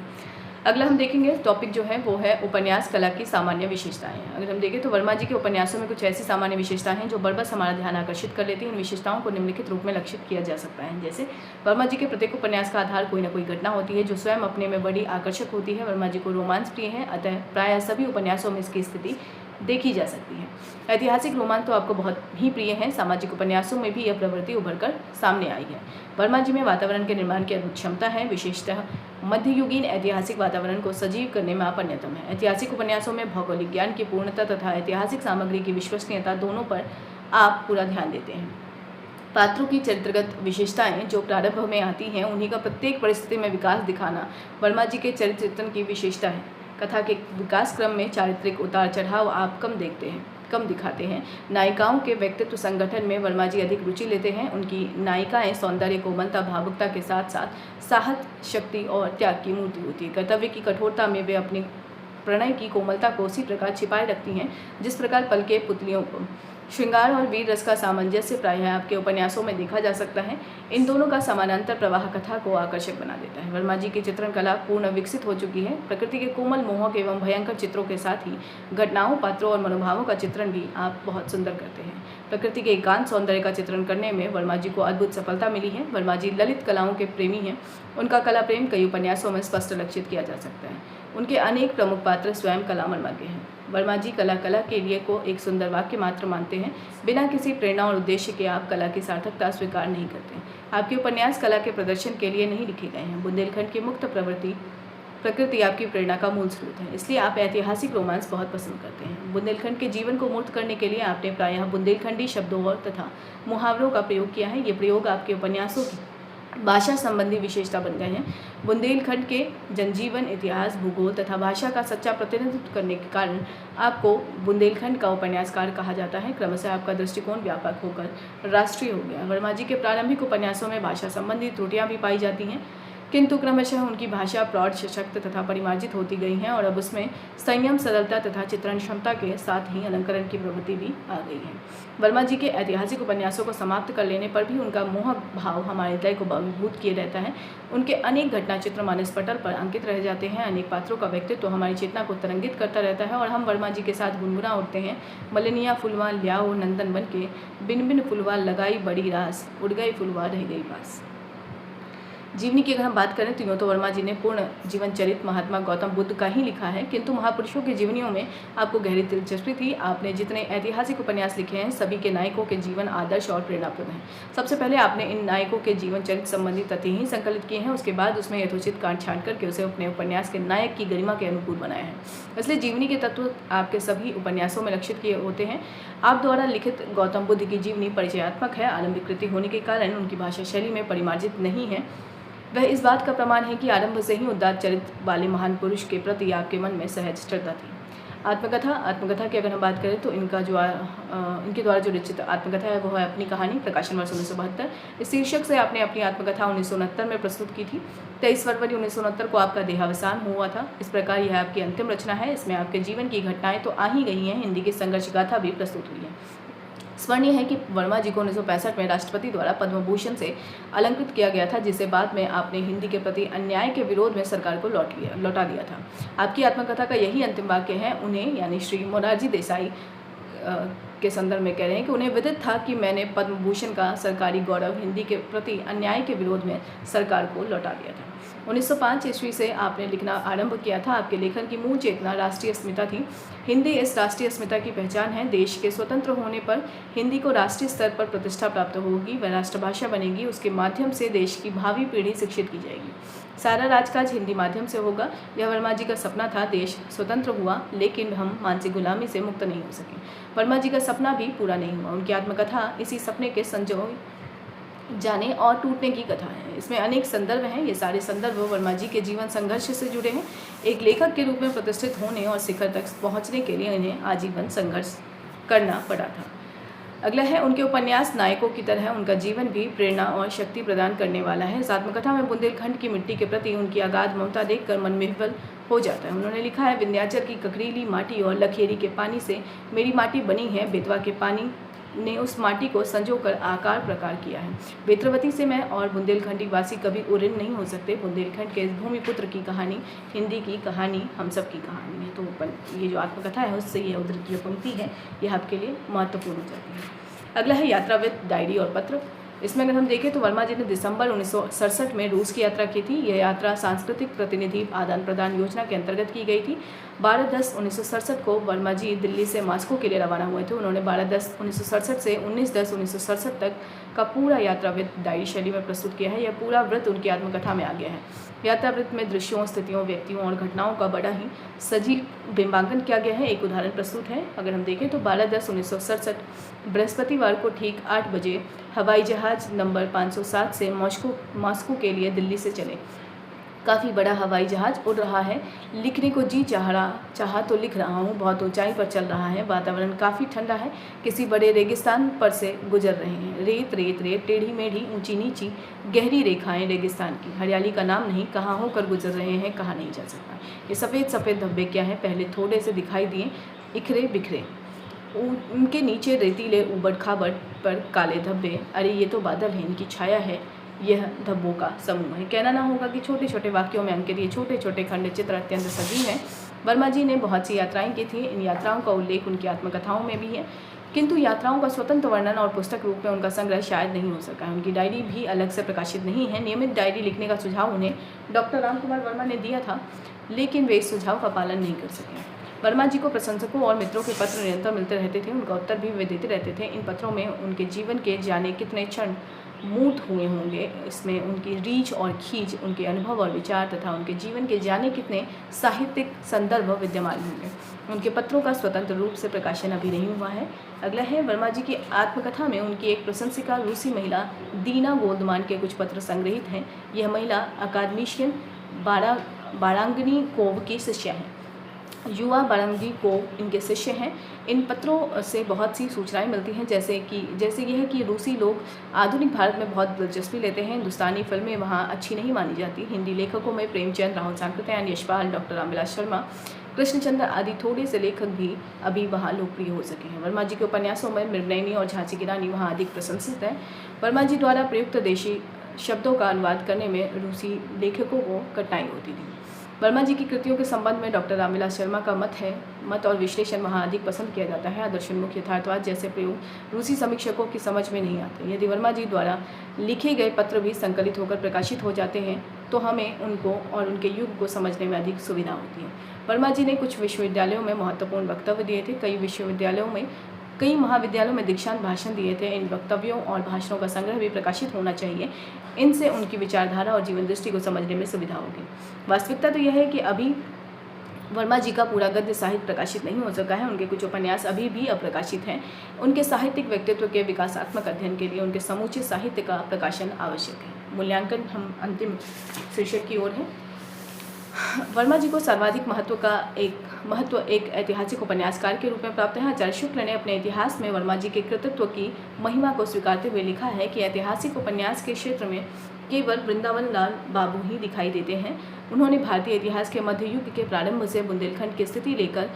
अगला हम देखेंगे टॉपिक जो है वो है उपन्यास कला की सामान्य विशेषताएं। अगर हम देखें तो वर्मा जी के उपन्यासों में कुछ ऐसी सामान्य विशेषताएं हैं जो बरबस हमारा ध्यान आकर्षित कर लेती हैं। इन विशेषताओं को निम्नलिखित रूप में लक्षित किया जा सकता है। जैसे वर्मा जी के प्रत्येक उपन्यास का आधार कोई ना कोई घटना होती है जो स्वयं अपने में बड़ी आकर्षक होती है। वर्मा जी को रोमांस प्रिय है, अतः प्रायः सभी उपन्यासों में इसकी स्थिति देखी जा सकती है। ऐतिहासिक रोमान तो आपको बहुत ही प्रिय है। सामाजिक उपन्यासों में भी यह प्रवृत्ति उभरकर सामने आई है। वर्मा जी में वातावरण के निर्माण की अद्भुत क्षमता है। विशेषतः मध्ययुगीन ऐतिहासिक वातावरण को सजीव करने में आप अन्यतम है। ऐतिहासिक उपन्यासों में भौगोलिक ज्ञान की पूर्णता तथा ऐतिहासिक सामग्री की विश्वसनीयता दोनों पर आप पूरा ध्यान देते हैं। पात्रों की चरित्रगत विशेषताएं जो प्रारंभ में आती हैं उन्हीं का प्रत्येक परिस्थिति में विकास दिखाना वर्मा जी के चरित्र चित्रण की विशेषता है। कथा के विकास क्रम में चारित्रिक उतार चढ़ाव आप कम दिखाते हैं। नायिकाओं के व्यक्तित्व संगठन में वर्मा जी अधिक रुचि लेते हैं। उनकी नायिकाएं सौंदर्य, कोमलता, भावुकता के साथ साथ साहस, शक्ति और त्याग की मूर्ति होती है। कर्तव्य की कठोरता में वे अपनी प्रणय की कोमलता को उसी प्रकार छिपाए रखती हैं जिस प्रकार पल के पुतलियों को। श्रृंगार और वीर रस का सामंजस्य प्रायः आपके उपन्यासों में देखा जा सकता है। इन दोनों का समानांतर प्रवाह कथा को आकर्षक बना देता है। वर्मा जी की चित्रण कला पूर्ण विकसित हो चुकी है। प्रकृति के कोमल, मोहक एवं भयंकर चित्रों के साथ ही घटनाओं, पात्रों और मनोभावों का चित्रण भी आप बहुत सुंदर करते हैं। प्रकृति के एकांत सौंदर्य का चित्रण करने में वर्मा जी को अद्भुत सफलता मिली है। वर्मा जी ललित कलाओं के प्रेमी हैं। उनका कला प्रेम कई उपन्यासों में स्पष्ट लक्षित किया जा सकता है। उनके अनेक प्रमुख पात्र स्वयं कला मर्मज्ञ हैं। वर्मा जी कला के लिए को एक सुंदर वाक्य मात्र मानते हैं। बिना किसी प्रेरणा और उद्देश्य के आप कला की सार्थकता स्वीकार नहीं करते। आपके उपन्यास कला के प्रदर्शन के लिए नहीं लिखे गए हैं। बुंदेलखंड की मुक्त प्रकृति आपकी प्रेरणा का मूल स्रोत है, इसलिए आप ऐतिहासिक रोमांस बहुत पसंद करते हैं। बुंदेलखंड के जीवन को मूर्त करने के लिए आपने प्रायः बुंदेलखंडी शब्दों और तथा मुहावरों का प्रयोग किया है। ये प्रयोग आपके उपन्यासों की भाषा संबंधी विशेषता बन गए हैं। बुंदेलखंड के जनजीवन, इतिहास, भूगोल तथा भाषा का सच्चा प्रतिनिधित्व करने के कारण आपको बुंदेलखंड का उपन्यासकार कहा जाता है। क्रमशः आपका दृष्टिकोण व्यापक होकर राष्ट्रीय हो गया। वर्मा जी के प्रारंभिक उपन्यासों में भाषा संबंधी त्रुटियां भी पाई जाती हैं, किंतु क्रमशः उनकी भाषा प्रौढ़, सशक्त तथा परिमार्जित होती गई हैं और अब उसमें संयम, सरलता तथा चित्रण क्षमता के साथ ही अलंकरण की प्रवृत्ति भी आ गई है। वर्मा जी के ऐतिहासिक उपन्यासों को समाप्त कर लेने पर भी उनका मोहक भाव हमारे हृदय को अभिभूत किए रहता है। उनके अनेक घटना चित्र मानस पटल पर अंकित रह जाते हैं। अनेक पात्रों का व्यक्तित्व तो हमारी चेतना को तरंगित करता रहता है और हम वर्मा जी के साथ गुनगुना उठते हैं। मलिनिया फुलवा ल्याओ नंदन बन के, बिन बिन फुलवा लगाई बड़ी रास, उड़ गई फुलवा रह गई पास। जीवनी की अगर हम बात करें तो यूँ तो वर्मा जी ने पूर्ण जीवन चरित्र महात्मा गौतम बुद्ध का ही लिखा है, किंतु महापुरुषों की जीवनियों में आपको गहरी दिलचस्पी थी। आपने जितने ऐतिहासिक उपन्यास लिखे हैं सभी के नायकों के जीवन आदर्श और प्रेरणाप्रद हैं। सबसे पहले आपने इन नायकों के जीवन चरित्र संबंधी तथ्य ही संकलित किए हैं, उसके बाद उसमें यथोचित काट छांट करके उसे अपने उपन्यास के नायक की गरिमा के अनुकूल बनाया है। इसलिए जीवनी के तत्व आपके सभी उपन्यासों में लक्षित किए होते हैं। आप द्वारा लिखित गौतम बुद्ध की जीवनी परिचयात्मक है। आरंभिक कृति होने के कारण उनकी भाषा शैली में परिमार्जित नहीं है। वह इस बात का प्रमाण है कि आरंभ से ही उदार चरित्र वाले महान पुरुष के प्रति आपके मन में सहज श्रद्धा थी। आत्मकथा की अगर हम बात करें तो इनके द्वारा जो रचित आत्मकथा है वो है अपनी कहानी, प्रकाशन वर्ष 1972। इस शीर्षक से आपने अपनी आत्मकथा 1969 में प्रस्तुत की थी। 23 फरवरी 1969 को आपका देहावसान हुआ था। इस प्रकार यह आपकी अंतिम रचना है। इसमें आपके जीवन की घटनाएं तो आ ही गई हैं, हिंदी की संघर्ष गाथा भी प्रस्तुत हुई है। स्मरणीय है कि वर्मा जी को 1965 में राष्ट्रपति द्वारा पद्म भूषण से अलंकृत किया गया था, जिसे बाद में आपने हिंदी के प्रति अन्याय के विरोध में सरकार को लौटा दिया था। आपकी आत्मकथा का यही अंतिम वाक्य है। उन्हें यानी श्री मोरारजी देसाई के संदर्भ में कह रहे हैं कि उन्हें विदित था कि मैंने पद्म भूषण का सरकारी गौरव हिंदी के प्रति अन्याय के विरोध में सरकार को लौटा दिया था। 1905 ईस्वी से आपने लिखना आरंभ किया था। आपके लेखन की मूल चेतना राष्ट्रीय अस्मिता थी। हिंदी इस राष्ट्रीय अस्मिता की पहचान है। देश के स्वतंत्र होने पर हिंदी को राष्ट्रीय स्तर पर प्रतिष्ठा प्राप्त होगी, वह राष्ट्रभाषा बनेगी, उसके माध्यम से देश की भावी पीढ़ी शिक्षित की जाएगी। सारा राजकाज हिंदी माध्यम से होगा। यह वर्मा जी का सपना था। देश स्वतंत्र हुआ, लेकिन हम मानसिक गुलामी से मुक्त नहीं हो सके। वर्मा जी का सपना भी पूरा नहीं हुआ। उनकी आत्मकथा इसी सपने के संजोए जाने और टूटने की कथा है। इसमें अनेक संदर्भ हैं। ये सारे संदर्भ वर्मा जी के जीवन संघर्ष से जुड़े हैं। एक लेखक के रूप में प्रतिष्ठित होने और शिखर तक पहुंचने के लिए इन्हें आजीवन संघर्ष करना पड़ा था। अगला है उनके उपन्यास नायकों की तरह उनका जीवन भी प्रेरणा और शक्ति प्रदान करने वाला है। इस आत्मकथा में बुंदेलखंड की मिट्टी के प्रति उनकी अगाध ममता देखकर मन विह्वल हो जाता है। उन्होंने लिखा है, विंध्याचल की ककरीली माटी और लखेरी के पानी से मेरी माटी बनी है। बेतवा के पानी ने उस माटी को संजोकर आकार प्रकार किया है। बेत्रवती से मैं और बुंदेलखंडी वासी कभी उऋण नहीं हो सकते। बुंदेलखंड के इस भूमिपुत्र की कहानी हिंदी की कहानी, हम सब की कहानी है। तो ये जो आत्मकथा है उससे ये उद्धृत जो पंक्ति है ये आपके लिए महत्वपूर्ण हो जाती है। अगला है यात्राविद डायरी और पत्र। इसमें अगर हम देखें तो वर्मा जी ने दिसंबर 1967 में रूस की यात्रा की थी। यह यात्रा सांस्कृतिक प्रतिनिधि आदान प्रदान योजना के अंतर्गत की गई थी। 12/10/1967 को वर्मा जी दिल्ली से मॉस्को के लिए रवाना हुए थे। उन्होंने 12/10/1967 से 19/10/1967 तक का पूरा यात्रावृत डायरी शैली में प्रस्तुत किया है। यह पूरा वृत्त उनकी आत्मकथा में आ गया है। यात्रावृत्त में दृश्यों, स्थितियों, व्यक्तियों और घटनाओं का बड़ा ही सजीव बिंबांकन किया गया है। एक उदाहरण प्रस्तुत है। अगर हम देखें तो 12/10/1967 बृहस्पतिवार को ठीक 8 बजे हवाई जहाज नंबर 507 से मॉस्को के लिए दिल्ली से चले। काफ़ी बड़ा हवाई जहाज उड़ रहा है। लिखने को जी चाहा तो लिख रहा हूँ। बहुत ऊंचाई पर चल रहा है। वातावरण काफ़ी ठंडा है। किसी बड़े रेगिस्तान पर से गुजर रहे हैं। रेत रेत रेत, टेढ़ी मेढ़ी, ऊंची नीची, गहरी रेखाएं रेगिस्तान की। हरियाली का नाम नहीं, कहाँ होकर गुजर रहे हैं कहाँ नहीं जा सकता। ये सफ़ेद सफ़ेद धब्बे क्या है? पहले थोड़े से दिखाई दिए, इखरे बिखरे। उनके नीचे रेतीले उबड़ खाबड़ पर काले धब्बे। अरे ये तो बादल है, इनकी छाया है। यह धब्बों का समूह है। कहना ना होगा कि छोटे छोटे वाक्यों में अंकित ये छोटे छोटे खंड चित्र अत्यंत सजीव हैं। वर्मा जी ने बहुत सी यात्राएं की थी। इन यात्राओं का उल्लेख उनकी आत्मकथाओं में भी है, किंतु यात्राओं का स्वतंत्र वर्णन और पुस्तक रूप में उनका संग्रह शायद नहीं हो सका है। उनकी डायरी भी अलग से प्रकाशित नहीं है। नियमित डायरी लिखने का सुझाव उन्हें डॉक्टर रामकुमार वर्मा ने दिया था, लेकिन वे इस सुझाव का पालन नहीं कर सके। वर्मा जी को प्रशंसकों और मित्रों के पत्र निरंतर मिलते रहते थे। उनका उत्तर भी वे देते रहते थे। इन पत्रों में उनके जीवन के जाने कितने क्षण मूर्त हुए होंगे, इसमें उनकी रीच और खींच, उनके अनुभव और विचार तथा उनके जीवन के जाने कितने साहित्यिक संदर्भ विद्यमान होंगे। उनके पत्रों का स्वतंत्र रूप से प्रकाशन अभी नहीं हुआ है। अगला है वर्मा जी की आत्मकथा में उनकी एक प्रशंसिका रूसी महिला दीना गोल्डमान के कुछ पत्र संग्रहित हैं। यह महिला अकादमिशियन बारांगनी कोव की शिष्या है। युवा बारांगी कोव इनके शिष्य हैं। इन पत्रों से बहुत सी सूचनाएं मिलती हैं, जैसे यह कि रूसी लोग आधुनिक भारत में बहुत दिलचस्पी लेते हैं। हिंदुस्तानी फिल्में वहाँ अच्छी नहीं मानी जाती। हिंदी लेखकों में प्रेमचंद, राहुल सांकृत्यायन, यशपाल, डॉक्टर रामविलास शर्मा, कृष्णचंद्र आदि थोड़े से लेखक भी अभी वहाँ लोकप्रिय हो सके हैं। वर्मा जी के उपन्यासों में मृगनयनी और झांसी की रानी वहाँ अधिक प्रशंसित है। वर्मा जी द्वारा प्रयुक्त देशी शब्दों का अनुवाद करने में रूसी लेखकों को कठिनाई होती थी। वर्मा जी की कृतियों के संबंध में डॉक्टर रामविलास शर्मा का मत और विश्लेषण वहाँ अधिक पसंद किया जाता है। आदर्शोन्मुख यथार्थवाद जैसे प्रयोग रूसी समीक्षकों की समझ में नहीं आते। यदि वर्मा जी द्वारा लिखे गए पत्र भी संकलित होकर प्रकाशित हो जाते हैं तो हमें उनको और उनके युग को समझने में अधिक सुविधा होती है। वर्मा जी ने कुछ विश्वविद्यालयों में महत्वपूर्ण वक्तव्य दिए थे। कई महाविद्यालयों में दीक्षांत भाषण दिए थे। इन वक्तव्यों और भाषणों का संग्रह भी प्रकाशित होना चाहिए। इनसे उनकी विचारधारा और जीवन दृष्टि को समझने में सुविधा होगी। वास्तविकता तो यह है कि अभी वर्मा जी का पूरा गद्य साहित्य प्रकाशित नहीं हो सका है। उनके कुछ उपन्यास अभी भी अप्रकाशित हैं। उनके साहित्यिक व्यक्तित्व के विकासात्मक अध्ययन के लिए उनके समूचे साहित्य का प्रकाशन आवश्यक है। मूल्यांकन हम अंतिम शीर्षक की ओर है। वर्मा जी को सर्वाधिक महत्व एक ऐतिहासिक उपन्यासकार के रूप में प्राप्त है। आचार्य शुक्ल ने अपने इतिहास में वर्मा जी के कृतित्व की महिमा को स्वीकारते हुए लिखा है कि ऐतिहासिक उपन्यास के क्षेत्र में केवल वृंदावन लाल बाबू ही दिखाई देते हैं। उन्होंने भारतीय इतिहास के मध्य युग के प्रारंभ से बुंदेलखंड की स्थिति लेकर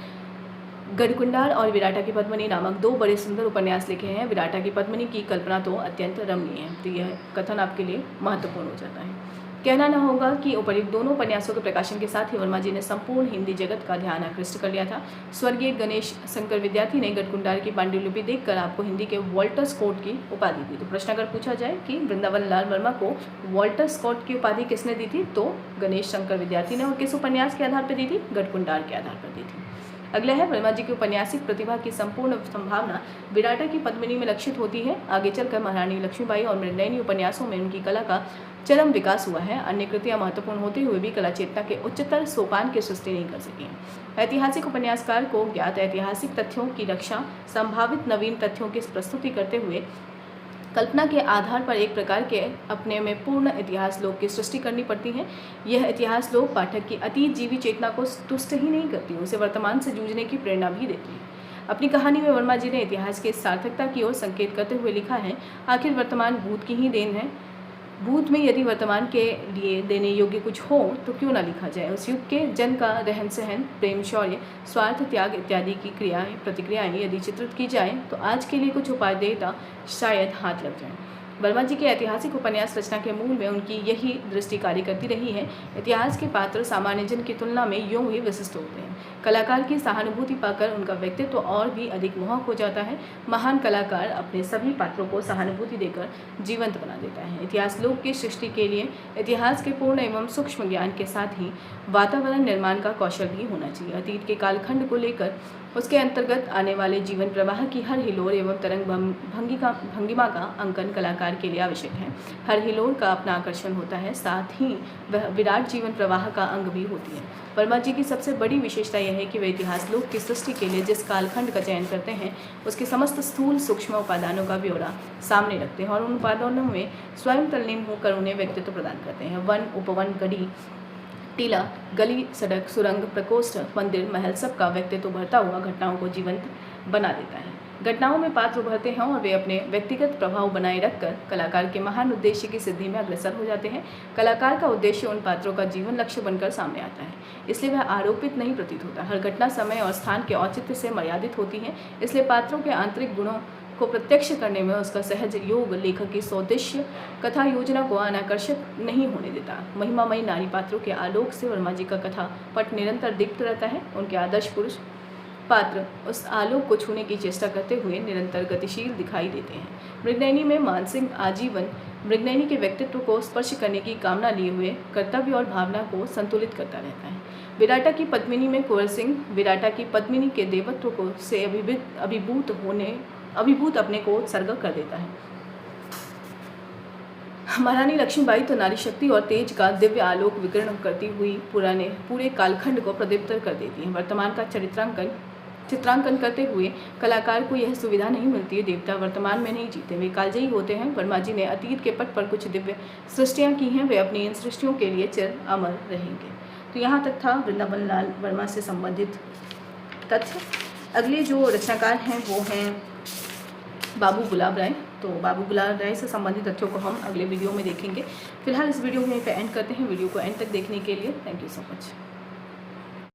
गढ़कुंडार और विराटा की पद्मिनी नामक 2 बड़े सुंदर उपन्यास लिखे हैं। विराटा की पद्मिनी की कल्पना तो अत्यंत रमणीय है, तो यह कथन आपके लिए महत्वपूर्ण हो जाता है। कहना न होगा कि उपरोक्त दोनों उपन्यासों के प्रकाशन के साथ ही वर्मा जी ने संपूर्ण हिंदी जगत का ध्यान आकृष्ट कर लिया था। स्वर्गीय गणेश शंकर विद्यार्थी ने गढ़कुंडार की पांडुलिपि देखकर आपको हिंदी के वॉल्टर स्कॉट की उपाधि दी। तो प्रश्न अगर पूछा जाए कि वृंदावन लाल वर्मा को वॉल्टर स्कॉट की उपाधि किसने दी थी, तो गणेश शंकर विद्यार्थी ने, और किस उपन्यास के आधार पर दी थी, गढ़कुंडार के आधार पर दी थी। अगला है, वर्मा जी की उपन्यासिक प्रतिभा की संपूर्ण संभावना विराटा की पद्मिनी में लक्षित होती है। आगे चलकर महारानी लक्ष्मीबाई और मृगनयनी उपन्यासों में उनकी कला का चरम विकास हुआ है। अन्य कृतियां महत्वपूर्ण होते हुए भी कला चेतना के उच्चतर सोपान की सृष्टि नहीं कर सकी हैं। ऐतिहासिक उपन्यासकार को ज्ञात ऐतिहासिक तथ्यों की रक्षा, संभावित नवीन तथ्यों की प्रस्तुति करते हुए कल्पना के आधार पर एक प्रकार के अपने में पूर्ण इतिहास लोक की सृष्टि करनी पड़ती है। यह इतिहास लोक पाठक की अतीत जीवी चेतना को तुष्ट ही नहीं करती, उसे वर्तमान से जूझने की प्रेरणा भी देती है। अपनी कहानी में वर्मा जी ने इतिहास की सार्थकता की ओर संकेत करते हुए लिखा है, आखिर वर्तमान भूत की ही देन है। भूत में यदि वर्तमान के लिए देने योग्य कुछ हो तो क्यों ना लिखा जाए। उस युग के जन का रहन सहन, प्रेम, शौर्य, स्वार्थ, त्याग इत्यादि की क्रियाएं, प्रतिक्रियाएं यदि चित्रित की जाए तो आज के लिए कुछ उपाय देता शायद हाथ लग जाए। वर्मा जी के ऐतिहासिक उपन्यास रचना के मूल में उनकी यही दृष्टि कार्य करती रही है। इतिहास के पात्र सामान्य जन की तुलना में यूं ही विशिष्ट होते हैं। कलाकार की सहानुभूति पाकर उनका व्यक्तित्व और भी अधिक मोहक हो जाता है। महान कलाकार अपने सभी पात्रों को सहानुभूति देकर जीवंत बना देता है। इतिहास लोक की सृष्टि के लिए इतिहास के पूर्ण एवं सूक्ष्म ज्ञान के साथ ही वातावरण निर्माण का कौशल भी होना चाहिए। अतीत के कालखंड को लेकर उसके अंतर्गत आने वाले जीवन प्रवाह की हर हिलोर एवं तरंग भंगिमा का अंकन कलाकार के लिए आवश्यक है। हर हिलोर का अपना आकर्षण होता है, साथ ही वह विराट जीवन प्रवाह का अंग भी होती है। वर्मा जी की सबसे बड़ी विशेषता यह है कि वे इतिहास लोक की सृष्टि के लिए जिस कालखंड का चयन करते हैं उसके समस्त स्थूल सूक्ष्म उपादानों का ब्यौरा सामने रखते हैं और उन उपादानों में स्वयं तल्लीन होकर उन्हें व्यक्तित्व प्रदान करते हैं। वन, उपवन, गढ़ी, टीला, गली, सड़क, सुरंग, प्रकोष्ठ, मंदिर, महल, सबका व्यक्तित्व उभरता हुआ घटनाओं को जीवंत बना देता है। घटनाओं में पात्र उभरते हैं और वे अपने व्यक्तिगत प्रभाव बनाए रखकर कलाकार के महान उद्देश्य की सिद्धि में अग्रसर हो जाते हैं। कलाकार का उद्देश्य उन पात्रों का जीवन लक्ष्य बनकर सामने आता है, इसलिए वह आरोपित नहीं प्रतीत होता। हर घटना समय और स्थान के औचित्य से मर्यादित होती है, इसलिए पात्रों के आंतरिक गुणों को प्रत्यक्ष करने में उसका सहज योग लेखक की सौदेश्य कथा योजना को अनाकर्षक नहीं होने देता। महिमामयी नारी पात्रों के आलोक से वर्मा जी का कथा पट निरंतर दीप्त रहता है। उनके आदर्श पुरुष पात्र उस आलोक को छूने की चेष्टा करते हुए निरंतर गतिशील दिखाई देते हैं। मृगनयनी में मानसिंह आजीवन मृगनयनी के व्यक्तित्व को स्पर्श करने की कामना लिए हुए कर्तव्य और भावना को संतुलित करता रहता है। विराटा की पद्मिनी में कुंवर सिंह विराटा की पद्मिनी के देवत्व को से अभिभूत अपने को उत्सर्ग कर देता है। महारानी लक्ष्मीबाई तो नारी शक्ति और तेज का दिव्य आलोक विकिरण करती हुई पूरे कालखंड को प्रदीप्त कर देती है। वर्तमान का चित्रांकन करते हुए कलाकार को यह सुविधा नहीं मिलती है। देवता वर्तमान में नहीं जीते, वे कालजयी होते हैं। वर्मा जी ने अतीत के पट पर कुछ दिव्य सृष्टियाँ की हैं, वे अपनी इन सृष्टियों के लिए चिर अमर रहेंगे। तो यहाँ तक था वृंदावन लाल वर्मा से संबंधित तथ्य। अगले जो रचनाकार हैं वो हैं बाबू गुलाब राय। तो बाबू गुलाब राय से संबंधित तथ्यों को हम अगले वीडियो में देखेंगे। फिलहाल इस वीडियो में एंड करते हैं। वीडियो को एंड तक देखने के लिए थैंक यू सो मच।